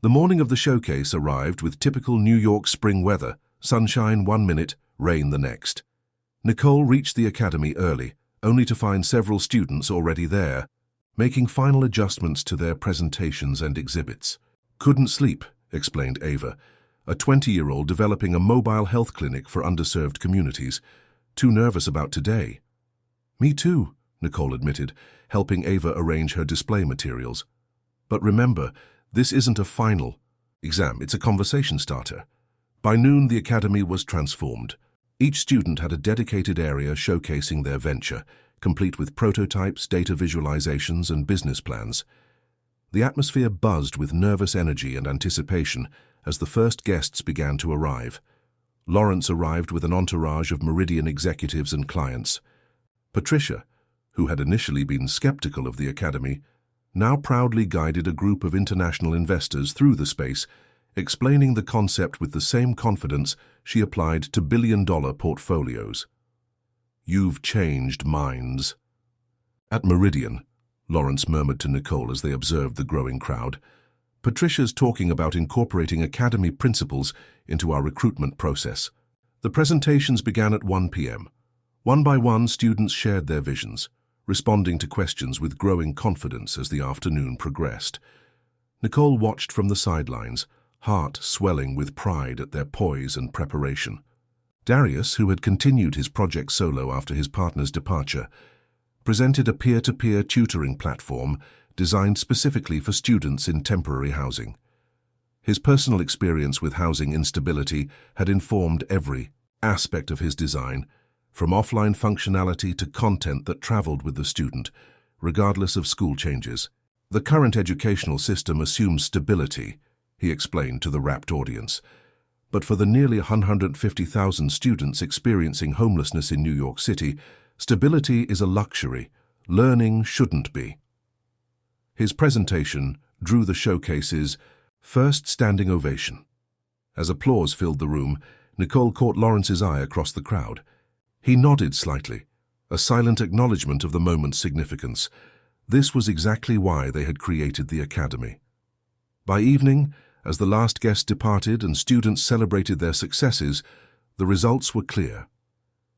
The morning of the showcase arrived with typical New York spring weather, sunshine 1 minute, rain the next. Nicole reached the Academy early, only to find several students already there, making final adjustments to their presentations and exhibits. Couldn't sleep, explained Ava, a 20-year-old developing a mobile health clinic for underserved communities. Too nervous about today. Me too, Nicole admitted, helping Ava arrange her display materials. But remember, this isn't a final exam, it's a conversation starter. By noon, the Academy was transformed. Each student had a dedicated area showcasing their venture, complete with prototypes, data visualizations, and business plans. The atmosphere buzzed with nervous energy and anticipation as the first guests began to arrive. Lawrence arrived with an entourage of Meridian executives and clients. Patricia, who had initially been skeptical of the Academy, now proudly guided a group of international investors through the space, explaining the concept with the same confidence she applied to billion-dollar portfolios. You've changed minds. At Meridian, Lawrence murmured to Nicole as they observed the growing crowd, Patricia's talking about incorporating Academy principles into our recruitment process. The presentations began at 1 p.m. One by one, students shared their visions, responding to questions with growing confidence as the afternoon progressed. Nicole watched from the sidelines, heart swelling with pride at their poise and preparation. Darius, who had continued his project solo after his partner's departure, presented a peer-to-peer tutoring platform designed specifically for students in temporary housing. His personal experience with housing instability had informed every aspect of his design, from offline functionality to content that traveled with the student, regardless of school changes. The current educational system assumes stability, he explained to the rapt audience. But for the nearly 150,000 students experiencing homelessness in New York City, stability is a luxury. Learning shouldn't be. His presentation drew the showcase's first standing ovation. As applause filled the room, Nicole caught Lawrence's eye across the crowd. He nodded slightly, a silent acknowledgement of the moment's significance. This was exactly why they had created the Academy. By evening, as the last guest departed and students celebrated their successes, the results were clear.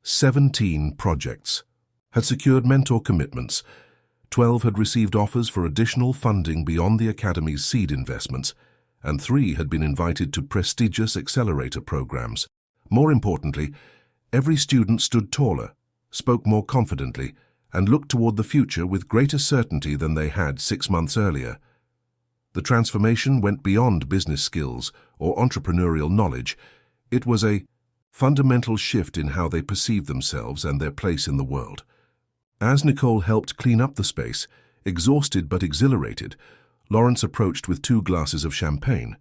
17 projects had secured mentor commitments, 12 had received offers for additional funding beyond the Academy's seed investments, and 3 had been invited to prestigious accelerator programs. More importantly, every student stood taller, spoke more confidently, and looked toward the future with greater certainty than they had 6 months earlier. The transformation went beyond business skills or entrepreneurial knowledge. It was a fundamental shift in how they perceived themselves and their place in the world. As Nicole helped clean up the space, exhausted but exhilarated, Lawrence approached with 2 glasses of champagne.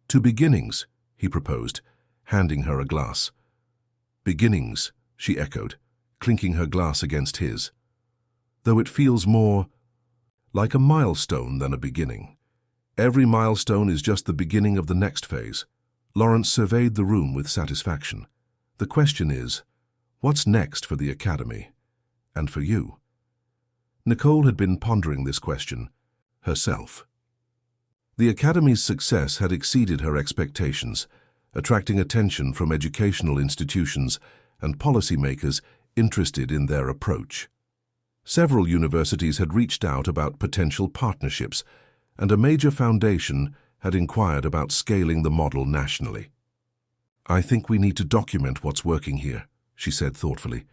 "To beginnings," he proposed, handing her a glass. "Beginnings," she echoed, clinking her glass against his. "Though it feels more like a milestone than a beginning. Every milestone is just the beginning of the next phase." Lawrence surveyed the room with satisfaction. "The question is, what's next for the Academy? And for you?" Nicole had been pondering this question herself. The Academy's success had exceeded her expectations, attracting attention from educational institutions and policymakers interested in their approach. Several universities had reached out about potential partnerships, and a major foundation had inquired about scaling the model nationally. "I think we need to document what's working here," she said thoughtfully.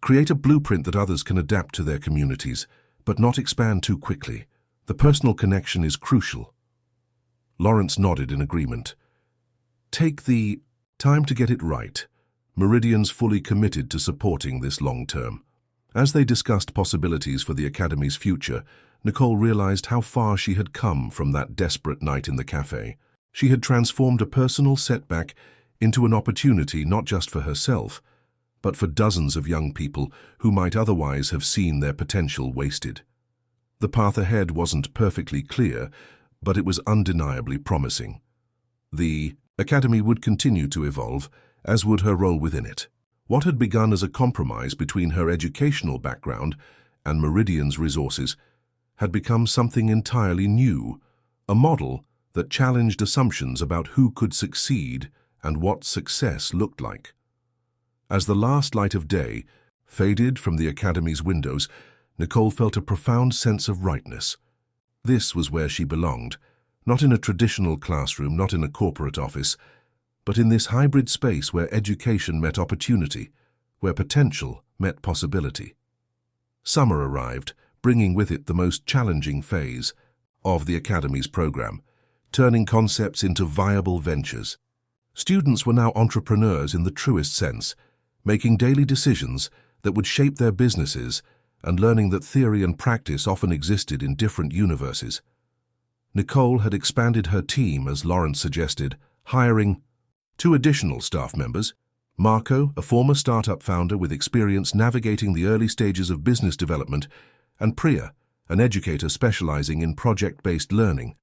"Create a blueprint that others can adapt to their communities, but not expand too quickly. The personal connection is crucial." Lawrence nodded in agreement. "Take the time to get it right." Meridian's fully committed to supporting this long term. As they discussed possibilities for the Academy's future, Nicole realized how far she had come from that desperate night in the cafe. She had transformed a personal setback into an opportunity not just for herself, but for dozens of young people who might otherwise have seen their potential wasted. The path ahead wasn't perfectly clear, but it was undeniably promising. The Academy would continue to evolve, as would her role within it. What had begun as a compromise between her educational background and Meridian's resources had become something entirely new, a model that challenged assumptions about who could succeed and what success looked like. As the last light of day faded from the Academy's windows, Nicole felt a profound sense of rightness. This was where she belonged, not in a traditional classroom, not in a corporate office, but in this hybrid space where education met opportunity, where potential met possibility. Summer arrived, bringing with it the most challenging phase of the Academy's program, turning concepts into viable ventures. Students were now entrepreneurs in the truest sense, making daily decisions that would shape their businesses and learning that theory and practice often existed in different universes. Nicole had expanded her team, as Lawrence suggested, hiring 2 additional staff members: Marco, a former startup founder with experience navigating the early stages of business development, and Priya, an educator specializing in project-based learning.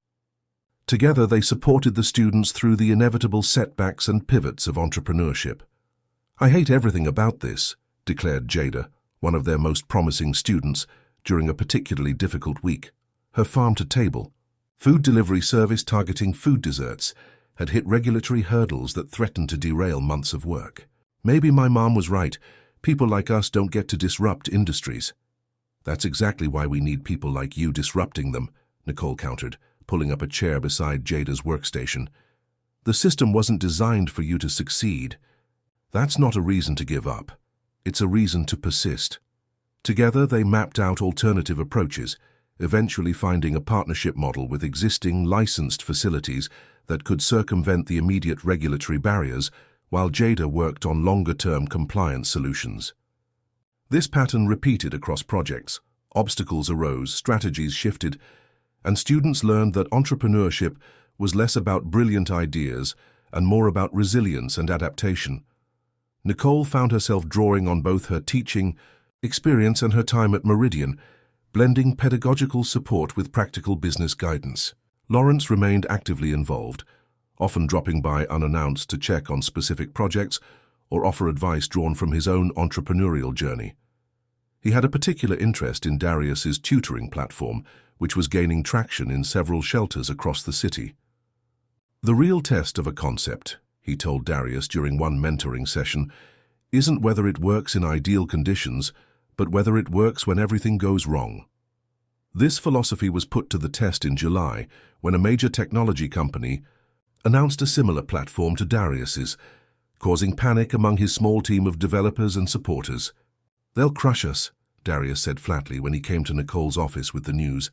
Together, they supported the students through the inevitable setbacks and pivots of entrepreneurship. "I hate everything about this," declared Jada, one of their most promising students, during a particularly difficult week. Her farm-to-table food delivery service targeting food desserts had hit regulatory hurdles that threatened to derail months of work. "Maybe my mom was right. People like us don't get to disrupt industries." "That's exactly why we need people like you disrupting them," Nicole countered, pulling up a chair beside Jada's workstation. "The system wasn't designed for you to succeed. That's not a reason to give up. It's a reason to persist." Together, they mapped out alternative approaches, eventually finding a partnership model with existing licensed facilities that could circumvent the immediate regulatory barriers, while Jada worked on longer-term compliance solutions. This pattern repeated across projects. Obstacles arose, strategies shifted, and students learned that entrepreneurship was less about brilliant ideas and more about resilience and adaptation. Nicole found herself drawing on both her teaching experience and her time at Meridian, blending pedagogical support with practical business guidance. Lawrence remained actively involved, often dropping by unannounced to check on specific projects or offer advice drawn from his own entrepreneurial journey. He had a particular interest in Darius's tutoring platform, which was gaining traction in several shelters across the city. "The real test of a concept," he told Darius during one mentoring session, "isn't whether it works in ideal conditions, but whether it works when everything goes wrong." This philosophy was put to the test in July when a major technology company announced a similar platform to Darius's, causing panic among his small team of developers and supporters. "They'll crush us," Darius said flatly when he came to Nicole's office with the news.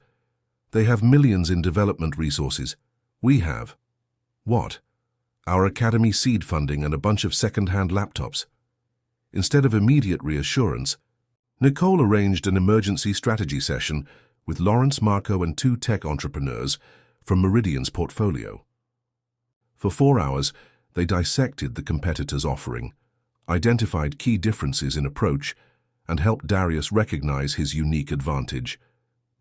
"They have millions in development resources. We have what? Our academy seed funding and a bunch of second-hand laptops." Instead of immediate reassurance, Nicole arranged an emergency strategy session with Lawrence, Marco, and 2 tech entrepreneurs from Meridian's portfolio. For 4 hours, they dissected the competitor's offering, identified key differences in approach, and helped Darius recognize his unique advantage: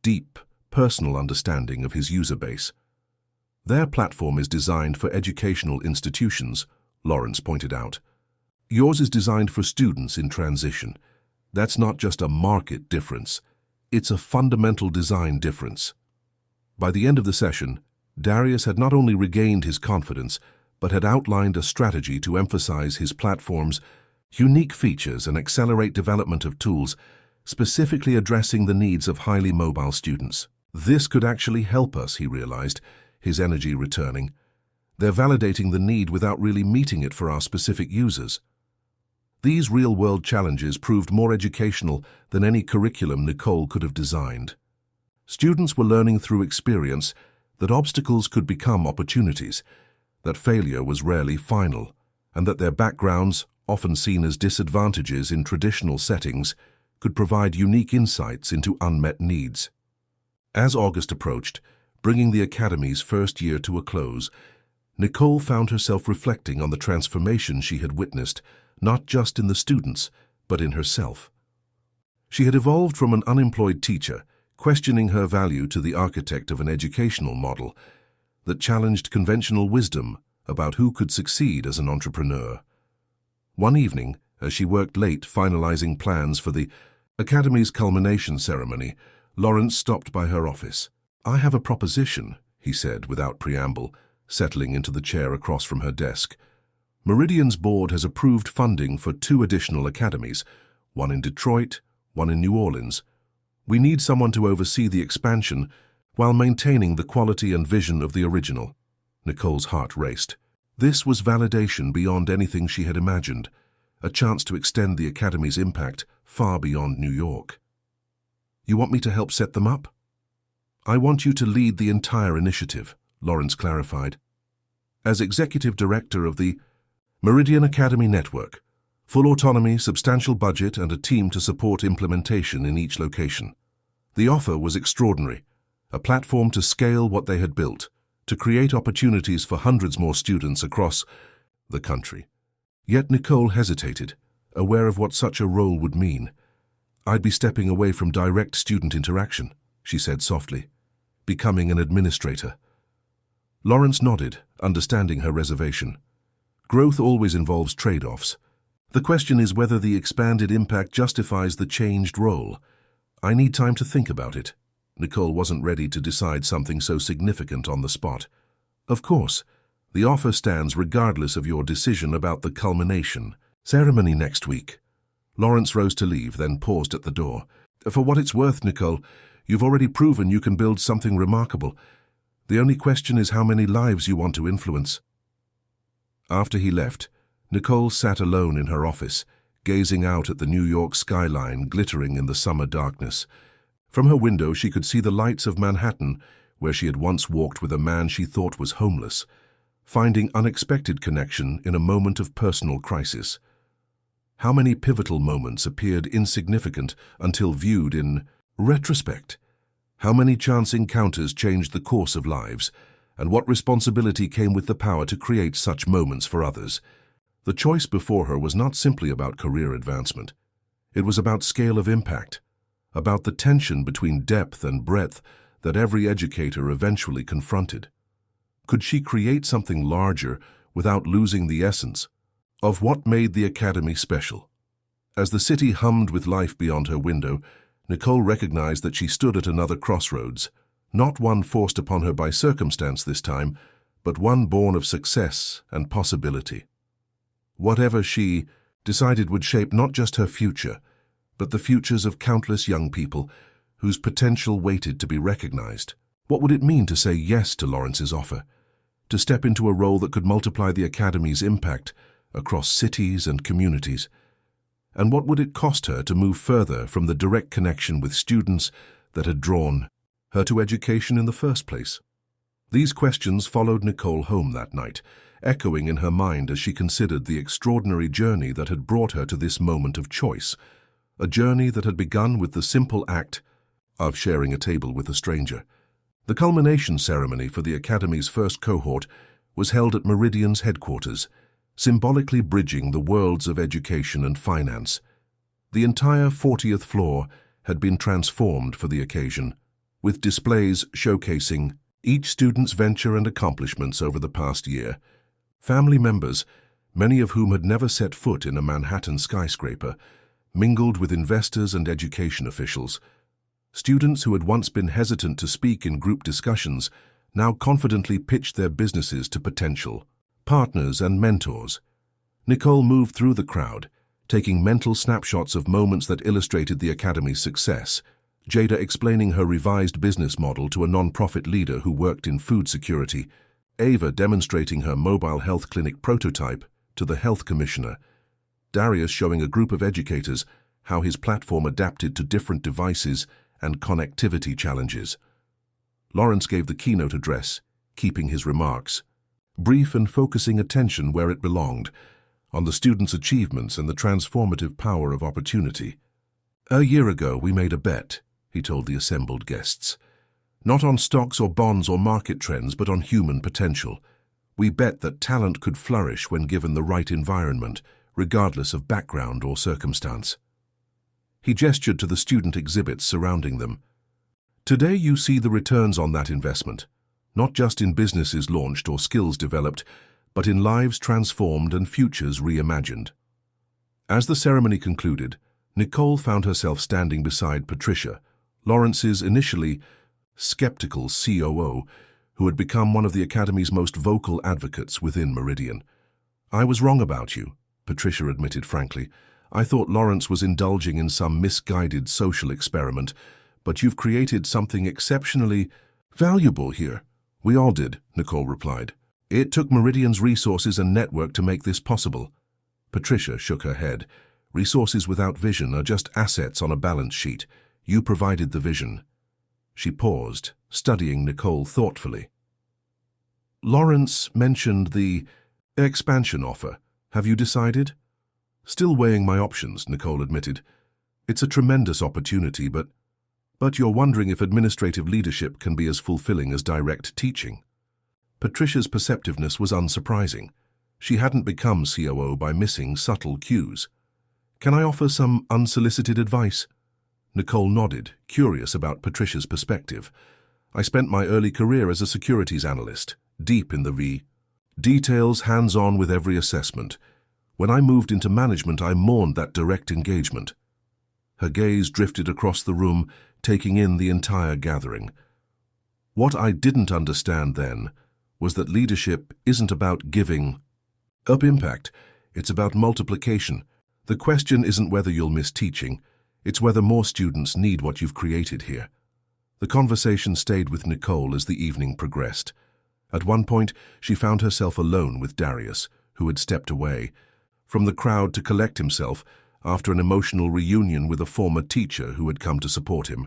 deep, personal understanding of his user base. "Their platform is designed for educational institutions," Lawrence pointed out. "Yours is designed for students in transition. That's not just a market difference. It's a fundamental design difference." By the end of the session, Darius had not only regained his confidence, but had outlined a strategy to emphasize his platform's unique features and accelerate development of tools specifically addressing the needs of highly mobile students. "This could actually help us," he realized, his energy returning. "They're validating the need without really meeting it for our specific users." These real-world challenges proved more educational than any curriculum Nicole could have designed. Students were learning through experience that obstacles could become opportunities, that failure was rarely final, and that their backgrounds, often seen as disadvantages in traditional settings, could provide unique insights into unmet needs. As August approached, bringing the Academy's first year to a close, Nicole found herself reflecting on the transformation she had witnessed, not just in the students, but in herself. She had evolved from an unemployed teacher, questioning her value, to the architect of an educational model that challenged conventional wisdom about who could succeed as an entrepreneur. One evening, as she worked late finalizing plans for the Academy's culmination ceremony, Lawrence stopped by her office. "I have a proposition," he said without preamble, settling into the chair across from her desk. "Meridian's board has approved funding for 2 additional academies, one in Detroit, one in New Orleans. We need someone to oversee the expansion while maintaining the quality and vision of the original." Nicole's heart raced. This was validation beyond anything she had imagined, a chance to extend the Academy's impact far beyond New York. "You want me to help set them up?" "I want you to lead the entire initiative," Lawrence clarified. "As executive director of the Meridian Academy Network, full autonomy, substantial budget, and a team to support implementation in each location." The offer was extraordinary, a platform to scale what they had built, to create opportunities for hundreds more students across the country. Yet Nicole hesitated, aware of what such a role would mean. "I'd be stepping away from direct student interaction," she said softly, "becoming an administrator." Lawrence nodded, understanding her reservation. Growth always involves trade-offs. The question is whether the expanded impact justifies the changed role. "I need time to think about it." Nicole wasn't ready to decide something so significant on the spot. "Of course, the offer stands regardless of your decision about the culmination ceremony next week." Lawrence rose to leave, then paused at the door. "For what it's worth, Nicole, you've already proven you can build something remarkable. The only question is how many lives you want to influence." After he left, Nicole sat alone in her office, gazing out at the New York skyline glittering in the summer darkness. From her window she could see the lights of Manhattan, where she had once walked with a man she thought was homeless, finding unexpected connection in a moment of personal crisis. How many pivotal moments appeared insignificant until viewed in retrospect? How many chance encounters changed the course of lives? And what responsibility came with the power to create such moments for others? The choice before her was not simply about career advancement. It was about scale of impact, about the tension between depth and breadth that every educator eventually confronted. Could she create something larger without losing the essence of what made the Academy special? As the city hummed with life beyond her window, Nicole recognized that she stood at another crossroads, not one forced upon her by circumstance this time, but one born of success and possibility. Whatever she decided would shape not just her future, but the futures of countless young people whose potential waited to be recognized. What would it mean to say yes to Lawrence's offer? To step into a role that could multiply the Academy's impact across cities and communities? And what would it cost her to move further from the direct connection with students that had drawn her to education in the first place? These questions followed Nicole home that night, echoing in her mind as she considered the extraordinary journey that had brought her to this moment of choice, a journey that had begun with the simple act of sharing a table with a stranger. The culmination ceremony for the Academy's first cohort was held at Meridian's headquarters, symbolically bridging the worlds of education and finance. The entire 40th floor had been transformed for the occasion, with displays showcasing each student's venture and accomplishments over the past year. Family members, many of whom had never set foot in a Manhattan skyscraper, mingled with investors and education officials. Students who had once been hesitant to speak in group discussions now confidently pitched their businesses to potential partners and mentors. Nicole moved through the crowd, taking mental snapshots of moments that illustrated the Academy's success, Jada explaining her revised business model to a non-profit leader who worked in food security, Ava demonstrating her mobile health clinic prototype to the health commissioner, Darius showing a group of educators how his platform adapted to different devices and connectivity challenges. Lawrence gave the keynote address, keeping his remarks brief and focusing attention where it belonged, on the students' achievements and the transformative power of opportunity. "A year ago, we made a bet," he told the assembled guests. "Not on stocks or bonds or market trends, but on human potential. We bet that talent could flourish when given the right environment, regardless of background or circumstance." He gestured to the student exhibits surrounding them. "Today you see the returns on that investment, not just in businesses launched or skills developed, but in lives transformed and futures reimagined." As the ceremony concluded, Nicole found herself standing beside Patricia, Lawrence's initially skeptical COO, who had become one of the Academy's most vocal advocates within Meridian. "I was wrong about you," Patricia admitted frankly. "I thought Lawrence was indulging in some misguided social experiment, but you've created something exceptionally valuable here." "We all did," Nicole replied. "It took Meridian's resources and network to make this possible." Patricia shook her head. "Resources without vision are just assets on a balance sheet. You provided the vision." She paused, studying Nicole thoughtfully. "Lawrence mentioned the expansion offer. Have you decided?" "Still weighing my options," Nicole admitted. "It's a tremendous opportunity, but you're wondering if administrative leadership can be as fulfilling as direct teaching." Patricia's perceptiveness was unsurprising. She hadn't become COO by missing subtle cues. "Can I offer some unsolicited advice?" Nicole nodded, curious about Patricia's perspective. "I spent my early career as a securities analyst, deep in the details, hands-on with every assessment. When I moved into management, I mourned that direct engagement." Her gaze drifted across the room, taking in the entire gathering. "What I didn't understand then was that leadership isn't about giving up impact, it's about multiplication. The question isn't whether you'll miss teaching, it's whether more students need what you've created here." The conversation stayed with Nicole as the evening progressed. At one point, she found herself alone with Darius, who had stepped away from the crowd to collect himself after an emotional reunion with a former teacher who had come to support him.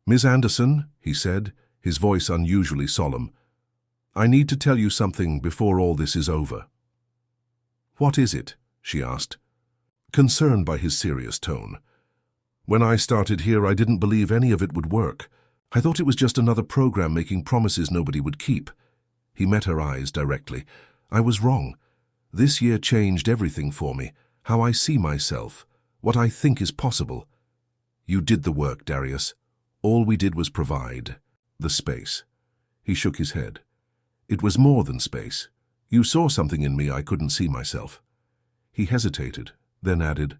"Ms. Anderson," he said, his voice unusually solemn, "I need to tell you something before all this is over." "What is it?" she asked, concerned by his serious tone. "When I started here, I didn't believe any of it would work. I thought it was just another program making promises nobody would keep." He met her eyes directly. "I was wrong. This year changed everything for me, how I see myself, what I think is possible." "You did the work, Darius. All we did was provide the space." He shook his head. "It was more than space. You saw something in me I couldn't see myself." He hesitated, then added,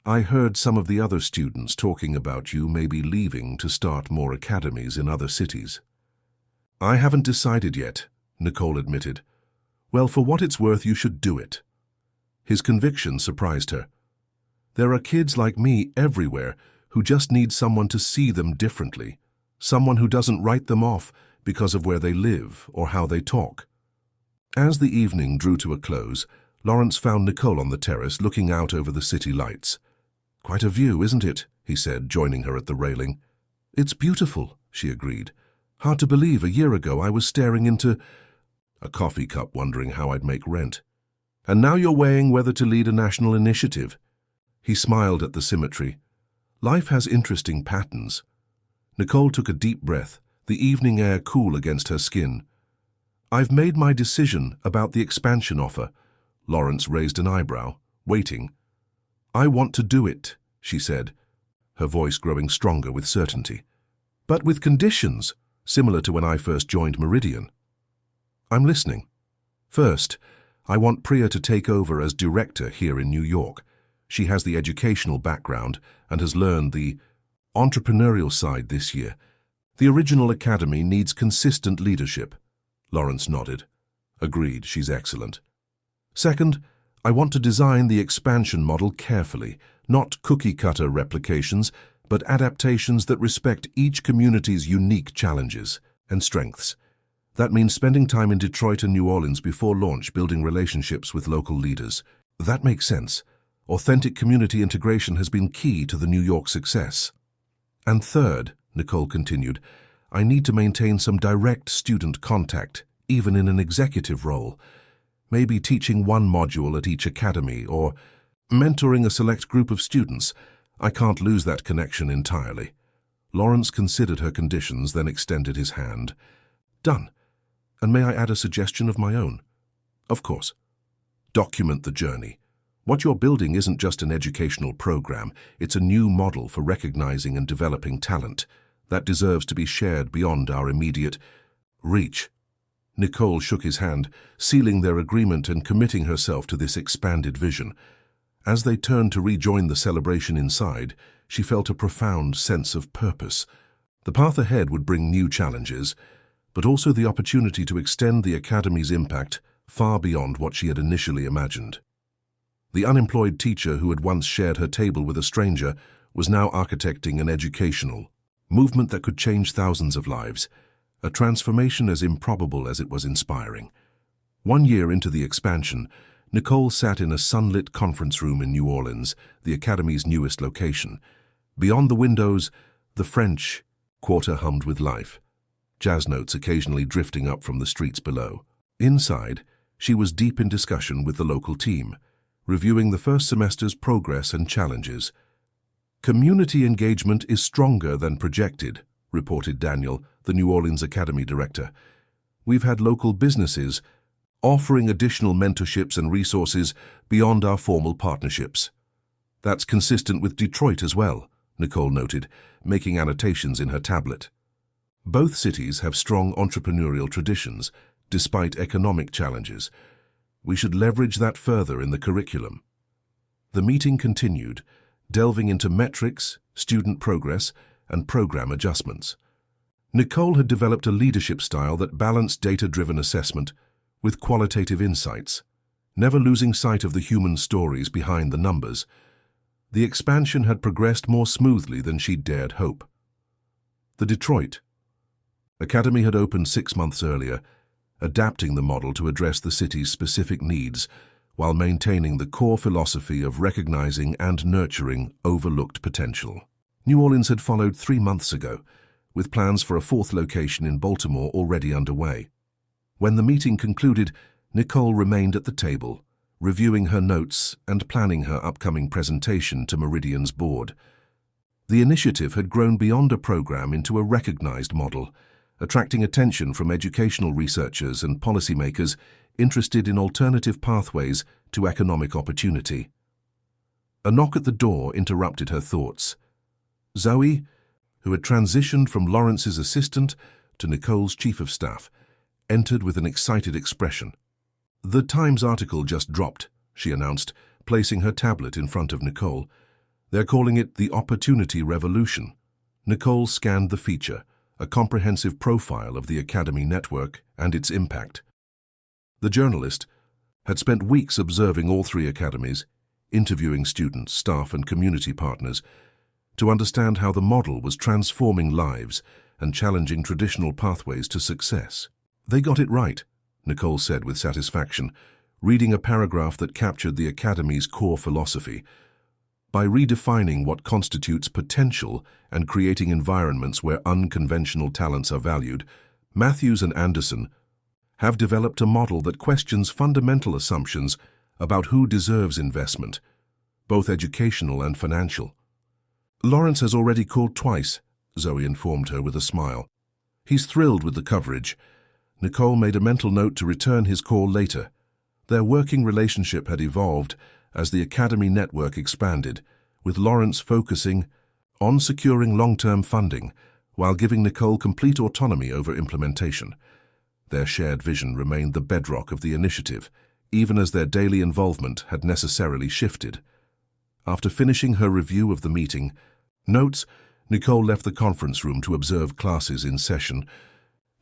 "I heard some of the other students talking about you maybe leaving to start more academies in other cities." "I haven't decided yet," Nicole admitted. "Well, for what it's worth, you should do it." His conviction surprised her. "There are kids like me everywhere who just need someone to see them differently, someone who doesn't write them off because of where they live or how they talk. As the evening drew to a close, Lawrence found Nicole on the terrace looking out over the city lights. "Quite a view, isn't it?" he said, joining her at the railing. "It's beautiful," she agreed. "Hard to believe a year ago I was staring into a coffee cup wondering how I'd make rent. And now you're weighing whether to lead a national initiative." He smiled at the symmetry. Life has interesting patterns. Nicole took a deep breath, the evening air cool against her skin. "I've made my decision about the expansion offer." Lawrence raised an eyebrow, waiting. "I want to do it," she said, her voice growing stronger with certainty. "But with conditions, similar to when I first joined Meridian." "I'm listening. First, I want Priya to take over as director here in New York. She has the educational background and has learned the entrepreneurial side this year. The original academy needs consistent leadership." Lawrence nodded. "Agreed, she's excellent." "Second, I want to design the expansion model carefully, not cookie-cutter replications, but adaptations that respect each community's unique challenges and strengths. That means spending time in Detroit and New Orleans before launch, building relationships with local leaders." "That makes sense. Authentic community integration has been key to the New York success." "And third," Nicole continued, "I need to maintain some direct student contact, even in an executive role. Maybe teaching one module at each academy or mentoring a select group of students. I can't lose that connection entirely." Lawrence considered her conditions, then extended his hand. "Done. And may I add a suggestion of my own?" "Of course." "Document the journey. What you're building isn't just an educational program, it's a new model for recognizing and developing talent that deserves to be shared beyond our immediate reach." Nicole shook his hand, sealing their agreement and committing herself to this expanded vision. As they turned to rejoin the celebration inside, she felt a profound sense of purpose. The path ahead would bring new challenges, but also the opportunity to extend the Academy's impact far beyond what she had initially imagined. The unemployed teacher who had once shared her table with a stranger was now architecting an educational movement that could change thousands of lives, a transformation as improbable as it was inspiring. 1 year into the expansion, Nicole sat in a sunlit conference room in New Orleans, the Academy's newest location. Beyond the windows, the French Quarter hummed with life, jazz notes occasionally drifting up from the streets below. Inside, she was deep in discussion with the local team, reviewing the first semester's progress and challenges. "Community engagement is stronger than projected," reported Daniel, the New Orleans Academy director. "We've had local businesses offering additional mentorships and resources beyond our formal partnerships." "That's consistent with Detroit as well," Nicole noted, making annotations in her tablet. "Both cities have strong entrepreneurial traditions, despite economic challenges. We should leverage that further in the curriculum." The meeting continued, delving into metrics, student progress, and program adjustments. Nicole had developed a leadership style that balanced data-driven assessment with qualitative insights, never losing sight of the human stories behind the numbers. The expansion had progressed more smoothly than she'd dared hope. The Detroit Academy had opened 6 months earlier, adapting the model to address the city's specific needs while maintaining the core philosophy of recognizing and nurturing overlooked potential. New Orleans had followed 3 months ago, with plans for a 4th location in Baltimore already underway. When the meeting concluded, Nicole remained at the table, reviewing her notes and planning her upcoming presentation to Meridian's board. The initiative had grown beyond a program into a recognized model, attracting attention from educational researchers and policymakers interested in alternative pathways to economic opportunity. A knock at the door interrupted her thoughts. Zoe, who had transitioned from Lawrence's assistant to Nicole's chief of staff, entered with an excited expression. "The Times article just dropped," she announced, placing her tablet in front of Nicole. "They're calling it the Opportunity Revolution." Nicole scanned the feature, a comprehensive profile of the Academy network and its impact. The journalist had spent weeks observing all 3 academies, interviewing students, staff, and community partners. to understand how the model was transforming lives and challenging traditional pathways to success. They got it right, Nicole said with satisfaction, reading a paragraph that captured the Academy's core philosophy. By redefining what constitutes potential and creating environments where unconventional talents are valued, Matthews and Anderson have developed a model that questions fundamental assumptions about who deserves investment, both educational and financial. Lawrence has already called twice, Zoe informed her with a smile. He's thrilled with the coverage. Nicole made a mental note to return his call later. Their working relationship had evolved as the Academy network expanded, with Lawrence focusing on securing long-term funding while giving Nicole complete autonomy over implementation. Their shared vision remained the bedrock of the initiative, even as their daily involvement had necessarily shifted. After finishing her review of the meeting notes, Nicole left the conference room to observe classes in session.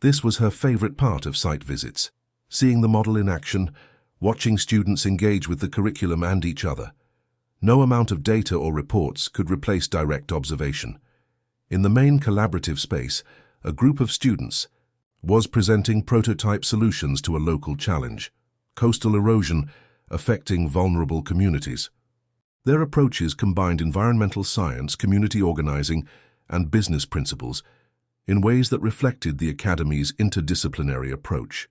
This was her favorite part of site visits, seeing the model in action, watching students engage with the curriculum and each other. No amount of data or reports could replace direct observation. In the main collaborative space, a group of students was presenting prototype solutions to a local challenge: coastal erosion affecting vulnerable communities. Their approaches combined environmental science, community organizing, and business principles in ways that reflected the Academy's interdisciplinary approach.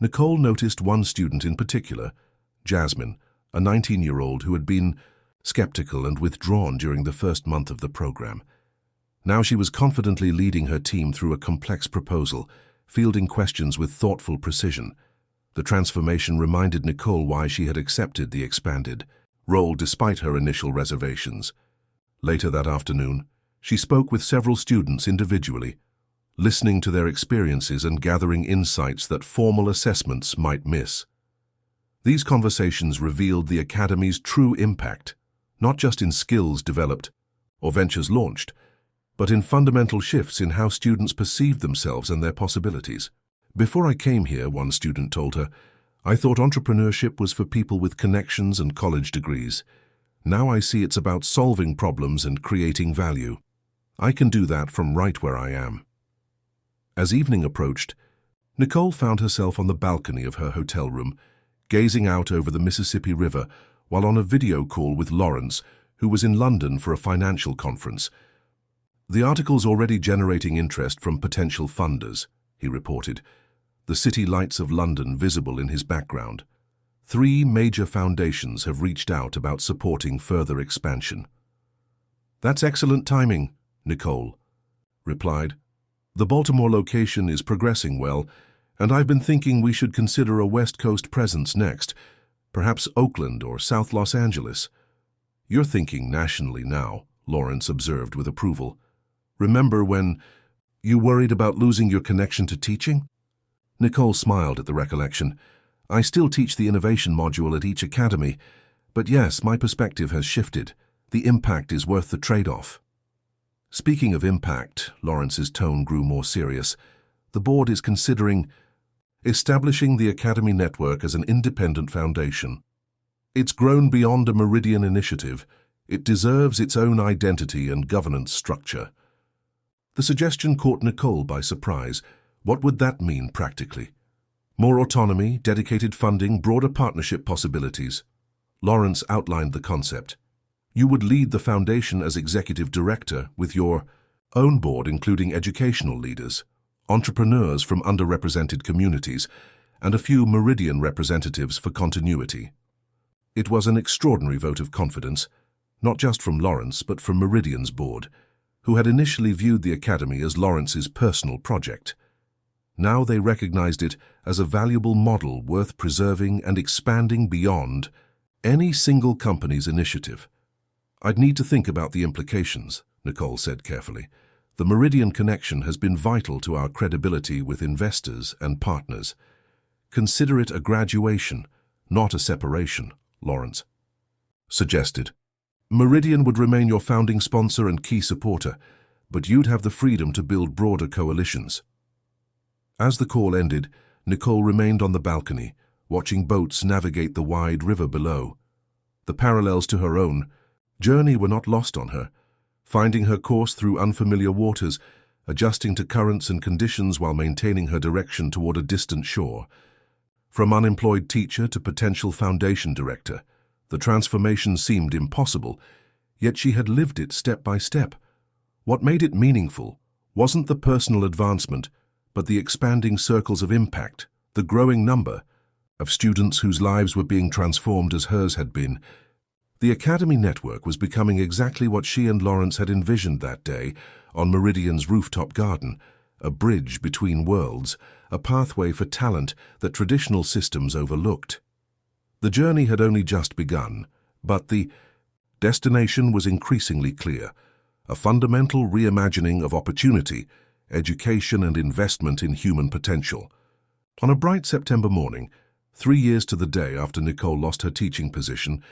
Nicole noticed one student in particular, Jasmine, a 19-year-old who had been skeptical and withdrawn during the first month of the program. Now she was confidently leading her team through a complex proposal, fielding questions with thoughtful precision. The transformation reminded Nicole why she had accepted the expanded role despite her initial reservations. Later that afternoon, she spoke with several students individually, listening to their experiences and gathering insights that formal assessments might miss. These conversations revealed the Academy's true impact, not just in skills developed or ventures launched, but in fundamental shifts in how students perceive themselves and their possibilities. "Before I came here," one student told her, "I thought entrepreneurship was for people with connections and college degrees. Now I see it's about solving problems and creating value. I can do that from right where I am." As evening approached, Nicole found herself on the balcony of her hotel room, gazing out over the Mississippi River while on a video call with Lawrence, who was in London for a financial conference. "The article's already generating interest from potential funders," he reported, the city lights of London visible in his background. "3 major foundations have reached out about supporting further expansion." "That's excellent timing," Nicole replied. "The Baltimore location is progressing well, and I've been thinking we should consider a West Coast presence next, perhaps Oakland or South Los Angeles." "You're thinking nationally now," Lawrence observed with approval. "Remember when you worried about losing your connection to teaching?" Nicole smiled at the recollection. "I still teach the innovation module at each academy, but yes, my perspective has shifted. The impact is worth the trade-off." "Speaking of impact," Lawrence's tone grew more serious, "the board is considering establishing the Academy Network as an independent foundation. It's grown beyond a Meridian initiative. It deserves its own identity and governance structure." The suggestion caught Nicole by surprise. What would that mean practically? More autonomy, dedicated funding, broader partnership possibilities. Lawrence outlined the concept. "You would lead the foundation as executive director with your own board, including educational leaders, entrepreneurs from underrepresented communities, and a few Meridian representatives for continuity." It was an extraordinary vote of confidence, not just from Lawrence, but from Meridian's board, who had initially viewed the Academy as Lawrence's personal project. Now they recognized it as a valuable model worth preserving and expanding beyond any single company's initiative. "I'd need to think about the implications," Nicole said carefully. "The Meridian connection has been vital to our credibility with investors and partners. Consider it a graduation, not a separation," Lawrence suggested. "Meridian would remain your founding sponsor and key supporter, but you'd have the freedom to build broader coalitions." As the call ended, Nicole remained on the balcony, watching boats navigate the wide river below. The parallels to her own journey were not lost on her. finding her course through unfamiliar waters, adjusting to currents and conditions while maintaining her direction toward a distant shore. From unemployed teacher to potential foundation director, the transformation seemed impossible, yet she had lived it step by step. What made it meaningful wasn't the personal advancement, but the expanding circles of impact, the growing number of students whose lives were being transformed as hers had been. The Academy Network was becoming exactly what she and Lawrence had envisioned that day on Meridian's rooftop garden, a bridge between worlds, a pathway for talent that traditional systems overlooked. The journey had only just begun, but the destination was increasingly clear, a fundamental reimagining of opportunity, education and investment in human potential. On a bright September morning, 3 years to the day after Nicole lost her teaching position,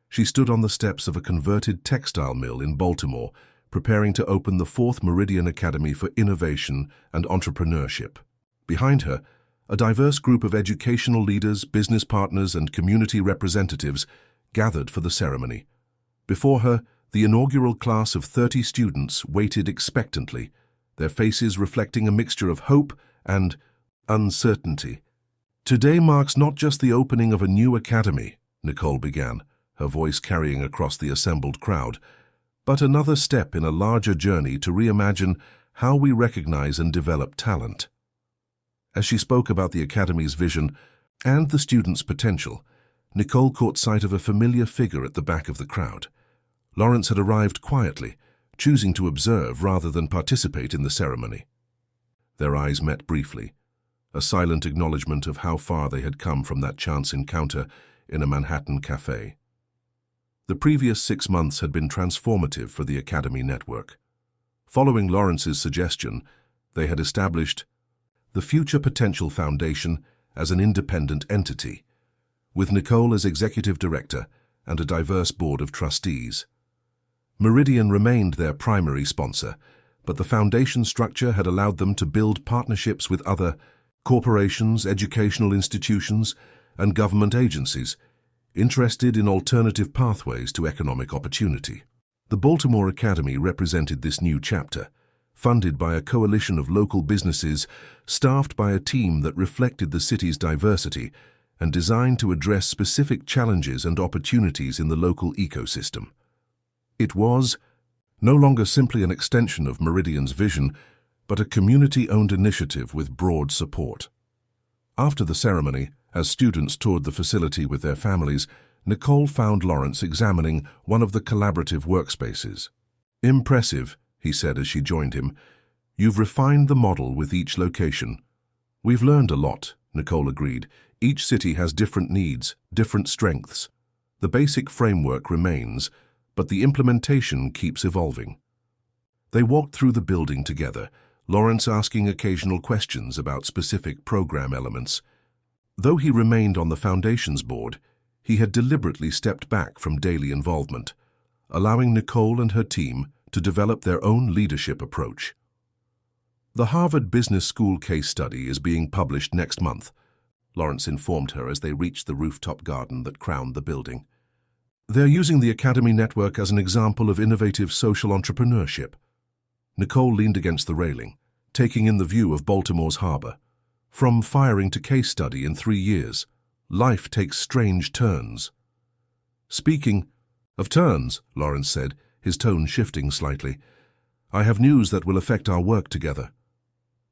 she stood on the steps of a converted textile mill in Baltimore, preparing to open the 4th Meridian Academy for Innovation and Entrepreneurship. Behind her, a diverse group of educational leaders, business partners, and community representatives gathered for the ceremony. Before her, the inaugural class of 30 students waited expectantly, their faces reflecting a mixture of hope and uncertainty. "Today marks not just the opening of a new academy," Nicole began, her voice carrying across the assembled crowd, "but another step in a larger journey to reimagine how we recognize and develop talent." As she spoke about the Academy's vision and the students' potential, Nicole caught sight of a familiar figure at the back of the crowd. Lawrence had arrived quietly, choosing to observe rather than participate in the ceremony. Their eyes met briefly, a silent acknowledgement of how far they had come from that chance encounter in a Manhattan cafe. The previous 6 months had been transformative for the Academy Network. Following Lawrence's suggestion, they had established the Future Potential Foundation as an independent entity, with Nicole as executive director and a diverse board of trustees. Meridian remained their primary sponsor, but the foundation structure had allowed them to build partnerships with other corporations, educational institutions, and government agencies interested in alternative pathways to economic opportunity. The Baltimore Academy represented this new chapter, funded by a coalition of local businesses, staffed by a team that reflected the city's diversity and designed to address specific challenges and opportunities in the local ecosystem. It was no longer simply an extension of Meridian's vision, but a community-owned initiative with broad support. After the ceremony, as students toured the facility with their families, Nicole found Lawrence examining one of the collaborative workspaces. "Impressive," he said as she joined him. "You've refined the model with each location." "We've learned a lot," Nicole agreed. "Each city has different needs, different strengths. The basic framework remains, but the implementation keeps evolving." They walked through the building together, Lawrence asking occasional questions about specific program elements. Though he remained on the Foundation's board, he had deliberately stepped back from daily involvement, allowing Nicole and her team to develop their own leadership approach. The Harvard Business School case study is being published next month, Lawrence informed her as they reached the rooftop garden that crowned the building. They're using the Academy Network as an example of innovative social entrepreneurship. Nicole leaned against the railing, taking in the view of Baltimore's harbor. From firing to case study in 3 years, life takes strange turns. "Speaking of turns," Lawrence said, his tone shifting slightly, "I have news that will affect our work together."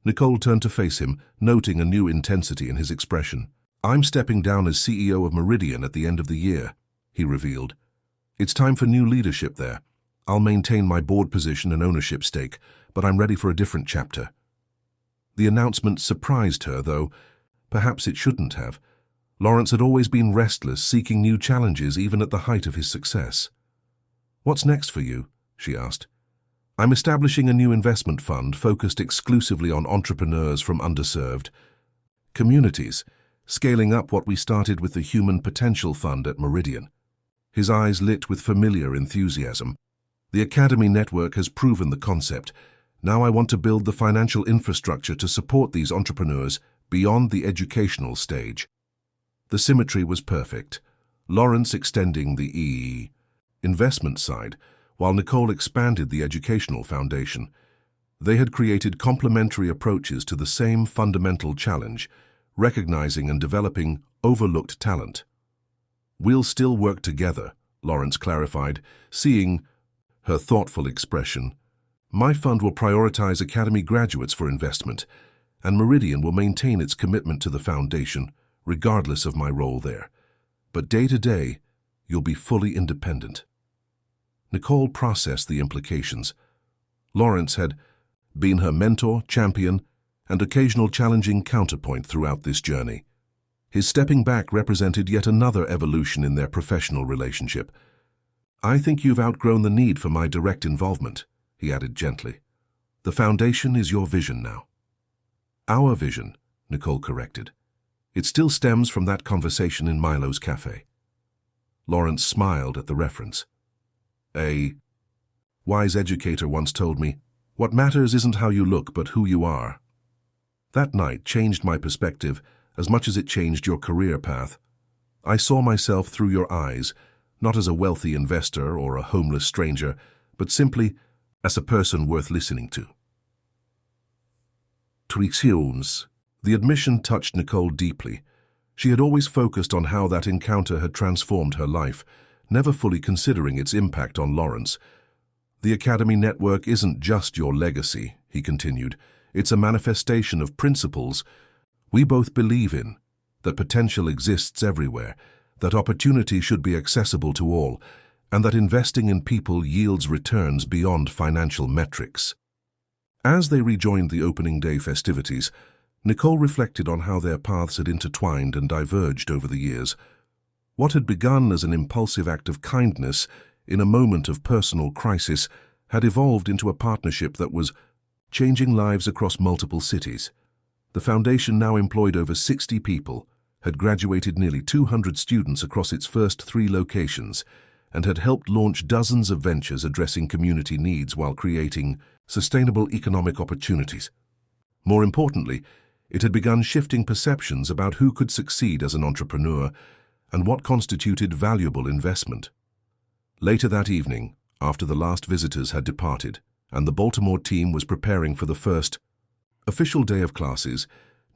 Nicole turned to face him, noting a new intensity in his expression. "I'm stepping down as CEO of Meridian at the end of the year," he revealed. "It's time for new leadership there. I'll maintain my board position and ownership stake, but I'm ready for a different chapter." The announcement surprised her, though perhaps it shouldn't have. Lawrence had always been restless, seeking new challenges even at the height of his success. "What's next for you?" she asked. "I'm establishing a new investment fund focused exclusively on entrepreneurs from underserved communities, scaling up what we started with the Human Potential Fund at Meridian." His eyes lit with familiar enthusiasm. "The Academy Network has proven the concept. Now I want to build the financial infrastructure to support these entrepreneurs beyond the educational stage." The symmetry was perfect. Lawrence extending the investment side, while Nicole expanded the educational foundation. They had created complementary approaches to the same fundamental challenge, recognizing and developing overlooked talent. "We'll still work together," Lawrence clarified, seeing her thoughtful expression. "My fund will prioritize Academy graduates for investment, and Meridian will maintain its commitment to the foundation, regardless of my role there. But day to day, you'll be fully independent." Nicole processed the implications. Lawrence had been her mentor, champion, and occasional challenging counterpoint throughout this journey. His stepping back represented yet another evolution in their professional relationship. "I think you've outgrown the need for my direct involvement," he added gently. "The foundation is your vision now." "Our vision," Nicole corrected. "It still stems from that conversation in Milo's cafe." Lawrence smiled at the reference. "A wise educator once told me, 'What matters isn't how you look, but who you are.' That night changed my perspective as much as it changed your career path. I saw myself through your eyes, not as a wealthy investor or a homeless stranger, but simply as a person worth listening to." Trictions. The admission touched Nicole deeply. She had always focused on how that encounter had transformed her life, never fully considering its impact on Lawrence. "The Academy network isn't just your legacy," he continued. "It's a manifestation of principles we both believe in, that potential exists everywhere, that opportunity should be accessible to all, and that investing in people yields returns beyond financial metrics." As they rejoined the opening day festivities, Nicole reflected on how their paths had intertwined and diverged over the years. What had begun as an impulsive act of kindness in a moment of personal crisis had evolved into a partnership that was changing lives across multiple cities. The foundation now employed over 60 people, had graduated nearly 200 students across its first 3 locations, and had helped launch dozens of ventures addressing community needs while creating sustainable economic opportunities. More importantly, it had begun shifting perceptions about who could succeed as an entrepreneur and what constituted valuable investment. Later that evening, after the last visitors had departed and the Baltimore team was preparing for the first official day of classes,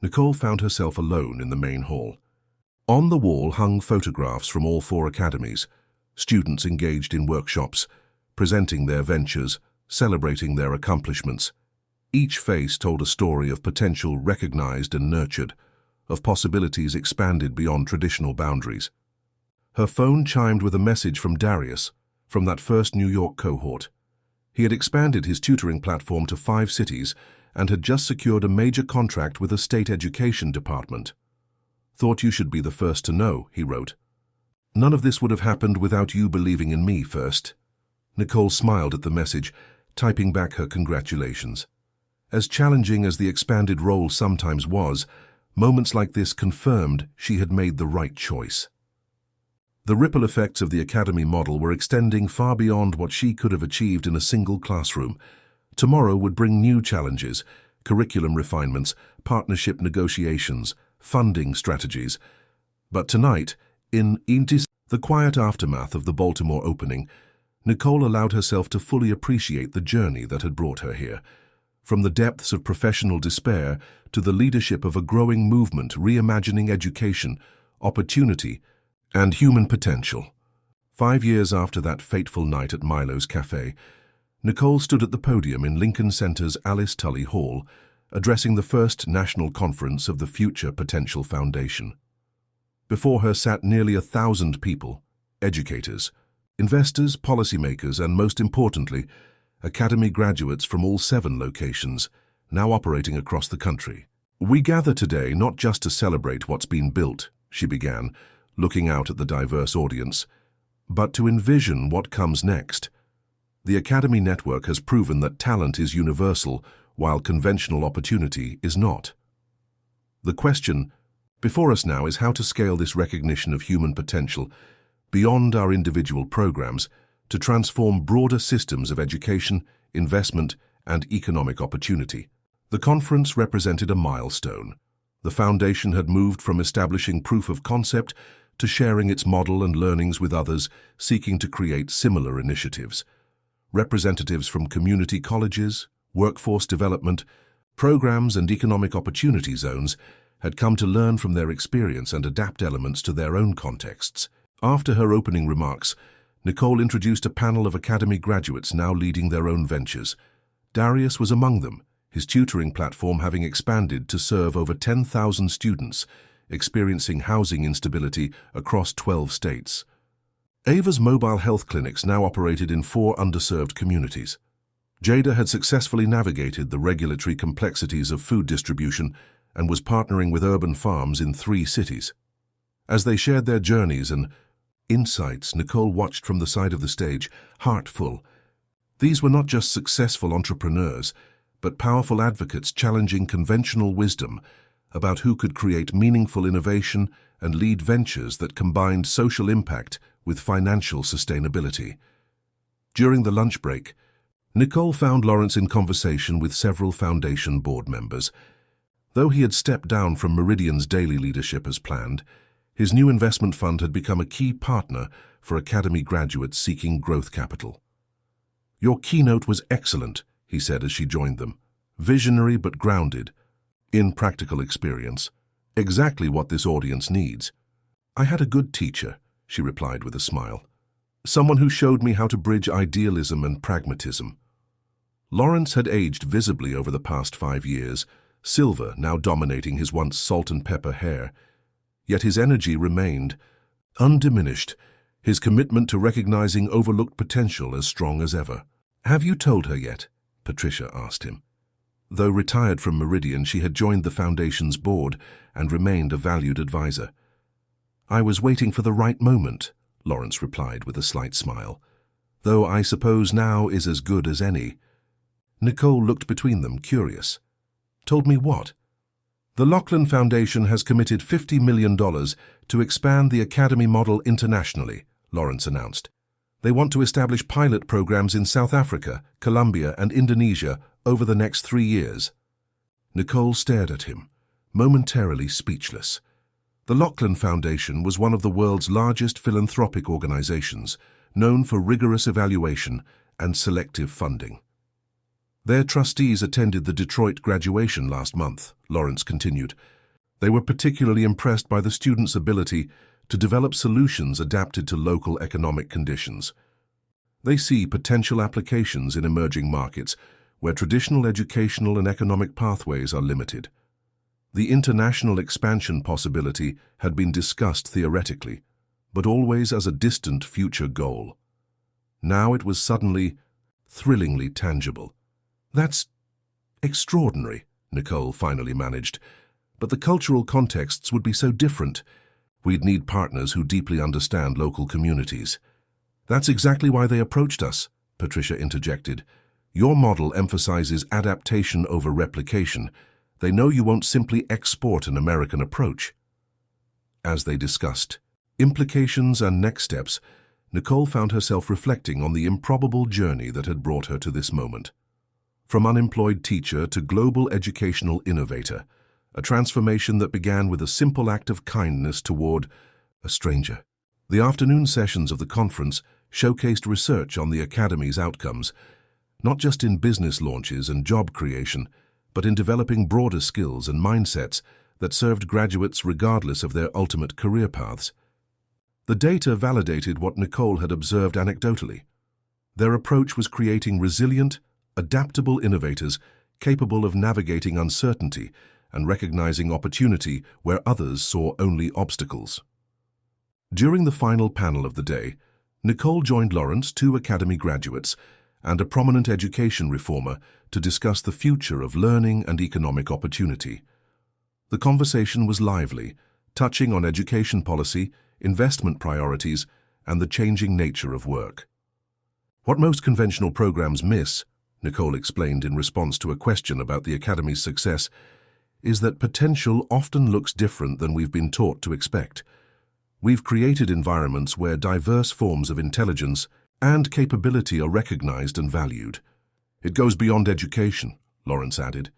Nicole found herself alone in the main hall. On the wall hung photographs from all 4 academies, students engaged in workshops, presenting their ventures, celebrating their accomplishments. Each face told a story of potential recognized and nurtured, of possibilities expanded beyond traditional boundaries. Her phone chimed with a message from Darius, from that first New York cohort. He had expanded his tutoring platform to 5 cities and had just secured a major contract with a state education department. "Thought you should be the first to know," he wrote. "None of this would have happened without you believing in me first." Nicole smiled at the message, typing back her congratulations. As challenging as the expanded role sometimes was, moments like this confirmed she had made the right choice. The ripple effects of the Academy model were extending far beyond what she could have achieved in a single classroom. Tomorrow would bring new challenges, curriculum refinements, partnership negotiations, funding strategies. But tonight, in the quiet aftermath of the Baltimore opening, Nicole allowed herself to fully appreciate the journey that had brought her here. From the depths of professional despair to the leadership of a growing movement reimagining education, opportunity, and human potential. 5 years after that fateful night at Milo's cafe, Nicole stood at the podium in Lincoln Center's Alice Tully Hall, addressing the first national conference of the Future Potential Foundation. Before her sat nearly 1,000 people, educators, investors, policymakers, and most importantly, Academy graduates from all 7 locations, now operating across the country. "We gather today not just to celebrate what's been built," she began, looking out at the diverse audience, "but to envision what comes next. The Academy network has proven that talent is universal, while conventional opportunity is not. The question before us now is how to scale this recognition of human potential beyond our individual programs to transform broader systems of education, investment, and economic opportunity." The conference represented a milestone. The foundation had moved from establishing proof of concept to sharing its model and learnings with others seeking to create similar initiatives. Representatives from community colleges, workforce development, programs and economic opportunity zones had come to learn from their experience and adapt elements to their own contexts. After her opening remarks, Nicole introduced a panel of Academy graduates now leading their own ventures. Darius was among them, his tutoring platform having expanded to serve over 10,000 students experiencing housing instability across 12 states. Ava's mobile health clinics now operated in 4 underserved communities. Jada had successfully navigated the regulatory complexities of food distribution and was partnering with urban farms in 3 cities. As they shared their journeys and insights, Nicole watched from the side of the stage, heart full. These were not just successful entrepreneurs, but powerful advocates challenging conventional wisdom about who could create meaningful innovation and lead ventures that combined social impact with financial sustainability. During the lunch break, Nicole found Lawrence in conversation with several foundation board members. Though he had stepped down from Meridian's daily leadership as planned, his new investment fund had become a key partner for Academy graduates seeking growth capital. "Your keynote was excellent," he said as she joined them. "Visionary but grounded in practical experience. Exactly what this audience needs." "I had a good teacher," she replied with a smile. "Someone who showed me how to bridge idealism and pragmatism." Lawrence had aged visibly over the past 5 years, silver now dominating his once salt and pepper hair. Yet his energy remained undiminished, his commitment to recognizing overlooked potential as strong as ever. "Have you told her yet?" Patricia asked him. Though retired from Meridian, she had joined the Foundation's board and remained a valued advisor. "I was waiting for the right moment," Lawrence replied with a slight smile. "Though I suppose now is as good as any." Nicole looked between them, curious. "Told me what?" "The Lachlan Foundation has committed $50 million to expand the Academy model internationally," Lawrence announced. "They want to establish pilot programs in South Africa, Colombia, and Indonesia over the next 3 years. Nicole stared at him, momentarily speechless. The Lachlan Foundation was one of the world's largest philanthropic organizations, known for rigorous evaluation and selective funding. Their trustees attended the Detroit graduation last month, Lawrence continued. They were particularly impressed by the students' ability to develop solutions adapted to local economic conditions. They see potential applications in emerging markets where traditional educational and economic pathways are limited. The international expansion possibility had been discussed theoretically, but always as a distant future goal. Now it was suddenly, thrillingly tangible. "That's extraordinary," Nicole finally managed. "But the cultural contexts would be so different. We'd need partners who deeply understand local communities." "That's exactly why they approached us," Patricia interjected. "Your model emphasizes adaptation over replication. They know you won't simply export an American approach." As they discussed implications and next steps, Nicole found herself reflecting on the improbable journey that had brought her to this moment. From unemployed teacher to global educational innovator, a transformation that began with a simple act of kindness toward a stranger. The afternoon sessions of the conference showcased research on the Academy's outcomes, not just in business launches and job creation, but in developing broader skills and mindsets that served graduates regardless of their ultimate career paths. The data validated what Nicole had observed anecdotally. Their approach was creating resilient, adaptable innovators capable of navigating uncertainty and recognizing opportunity where others saw only obstacles. During the final panel of the day, Nicole joined Lawrence, 2 Academy graduates, and a prominent education reformer to discuss the future of learning and economic opportunity. The conversation was lively, touching on education policy, investment priorities, and the changing nature of work. "What most conventional programs miss," Nicole explained in response to a question about the Academy's success, "is that potential often looks different than we've been taught to expect. We've created environments where diverse forms of intelligence and capability are recognized and valued. It goes beyond education," Lawrence added.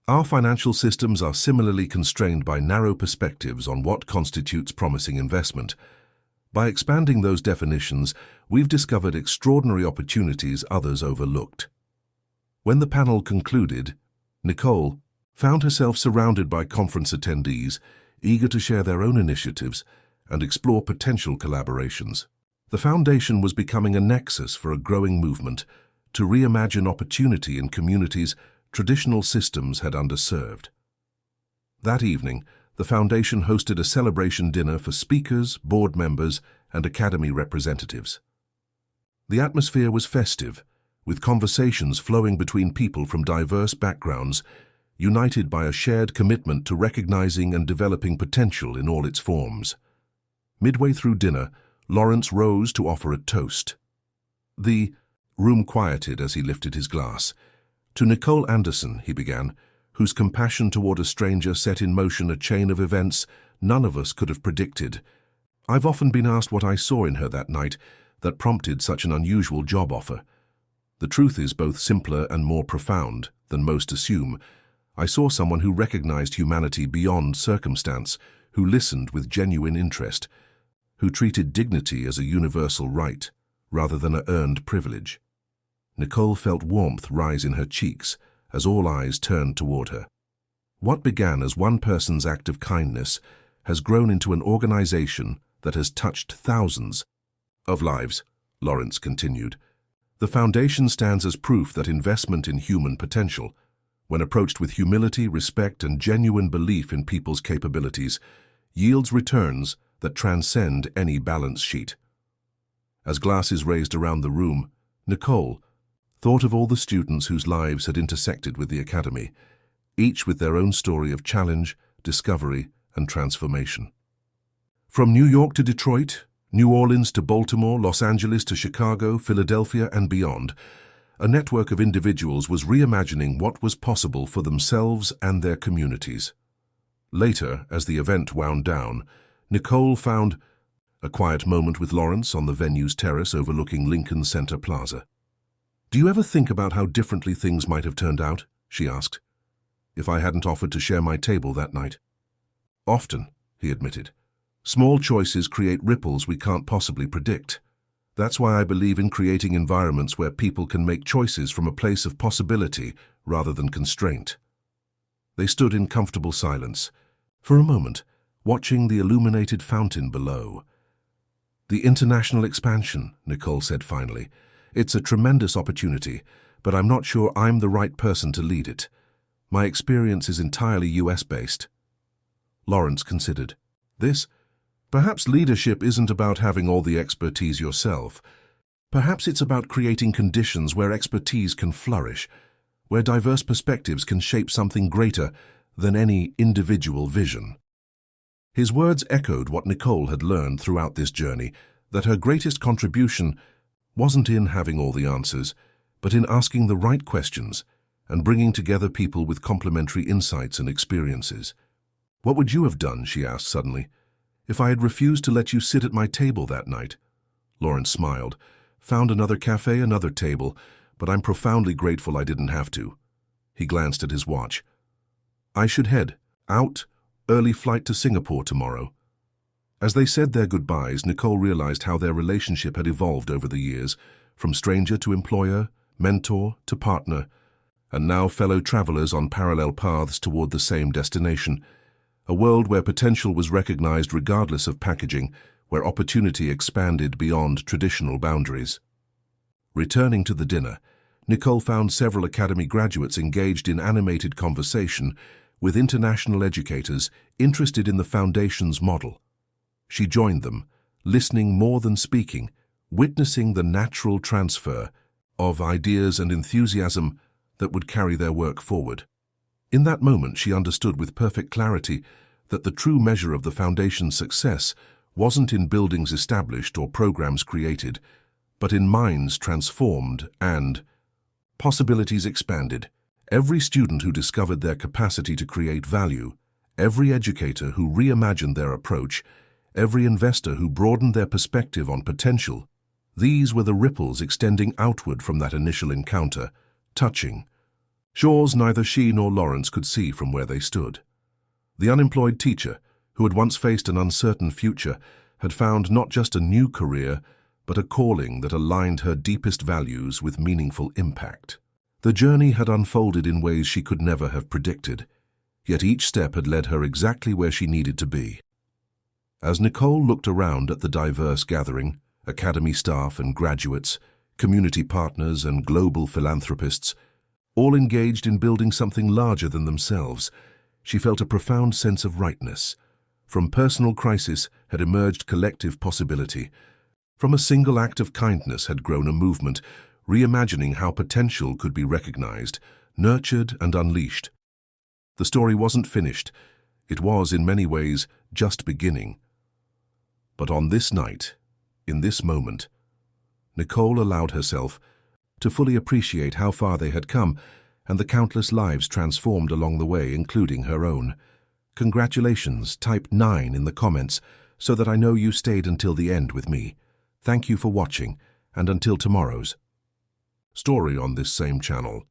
"Our financial systems are similarly constrained by narrow perspectives on what constitutes promising investment. By expanding those definitions, we've discovered extraordinary opportunities others overlooked. When the panel concluded, Nicole found herself surrounded by conference attendees, eager to share their own initiatives and explore potential collaborations. The Foundation was becoming a nexus for a growing movement to reimagine opportunity in communities traditional systems had underserved. That evening, the Foundation hosted a celebration dinner for speakers, board members, and Academy representatives. The atmosphere was festive, with conversations flowing between people from diverse backgrounds, united by a shared commitment to recognizing and developing potential in all its forms. Midway through dinner, Lawrence rose to offer a toast. The room quieted as he lifted his glass. To Nicole Anderson, he began, whose compassion toward a stranger set in motion a chain of events none of us could have predicted. I've often been asked what I saw in her that night that prompted such an unusual job offer. The truth is both simpler and more profound than most assume. I saw someone who recognized humanity beyond circumstance, who listened with genuine interest, who treated dignity as a universal right rather than an earned privilege. Nicole felt warmth rise in her cheeks as all eyes turned toward her. What began as one person's act of kindness has grown into an organization that has touched thousands of lives, Lawrence continued. The Foundation stands as proof that investment in human potential, when approached with humility, respect, and genuine belief in people's capabilities, yields returns that transcend any balance sheet. As glasses raised around the room, Nicole thought of all the students whose lives had intersected with the Academy, each with their own story of challenge, discovery, and transformation. From New York to Detroit, New Orleans to Baltimore, Los Angeles to Chicago, Philadelphia, and beyond, a network of individuals was reimagining what was possible for themselves and their communities. Later, as the event wound down, Nicole found a quiet moment with Lawrence on the venue's terrace overlooking Lincoln Center Plaza. "Do you ever think about how differently things might have turned out?" she asked. "If I hadn't offered to share my table that night?" "Often," he admitted. "Small choices create ripples we can't possibly predict. That's why I believe in creating environments where people can make choices from a place of possibility rather than constraint." They stood in comfortable silence, for a moment, watching the illuminated fountain below. "The international expansion," Nicole said finally. "It's a tremendous opportunity, but I'm not sure I'm the right person to lead it. My experience is entirely US-based." Lawrence considered. Perhaps leadership isn't about having all the expertise yourself. Perhaps it's about creating conditions where expertise can flourish, where diverse perspectives can shape something greater than any individual vision." His words echoed what Nicole had learned throughout this journey, that her greatest contribution wasn't in having all the answers, but in asking the right questions and bringing together people with complementary insights and experiences. "What would you have done," she asked suddenly, "if I had refused to let you sit at my table that night?" Lawrence smiled. "Found another cafe, another table, but I'm profoundly grateful I didn't have to." He glanced at his watch. "I should head out, early flight to Singapore tomorrow." As they said their goodbyes, Nicole realized how their relationship had evolved over the years, from stranger to employer, mentor to partner, and now fellow travelers on parallel paths toward the same destination. A world where potential was recognized regardless of packaging, where opportunity expanded beyond traditional boundaries. Returning to the dinner, Nicole found several Academy graduates engaged in animated conversation with international educators interested in the Foundation's model. She joined them, listening more than speaking, witnessing the natural transfer of ideas and enthusiasm that would carry their work forward. In that moment, she understood with perfect clarity that the true measure of the Foundation's success wasn't in buildings established or programs created, but in minds transformed and possibilities expanded. Every student who discovered their capacity to create value, every educator who reimagined their approach, every investor who broadened their perspective on potential, these were the ripples extending outward from that initial encounter, touching shores neither she nor Lawrence could see from where they stood. The unemployed teacher, who had once faced an uncertain future, had found not just a new career, but a calling that aligned her deepest values with meaningful impact. The journey had unfolded in ways she could never have predicted, yet each step had led her exactly where she needed to be. As Nicole looked around at the diverse gathering, academy staff and graduates, community partners and global philanthropists, all engaged in building something larger than themselves, she felt a profound sense of rightness. From personal crisis had emerged collective possibility. From a single act of kindness had grown a movement, reimagining how potential could be recognized, nurtured and unleashed. The story wasn't finished. It was, in many ways, just beginning. But on this night, in this moment, Nicole allowed herself to fully appreciate how far they had come and the countless lives transformed along the way, including her own. Congratulations, type 9 in the comments so that I know you stayed until the end with me. Thank you for watching, and until tomorrow's story on this same channel.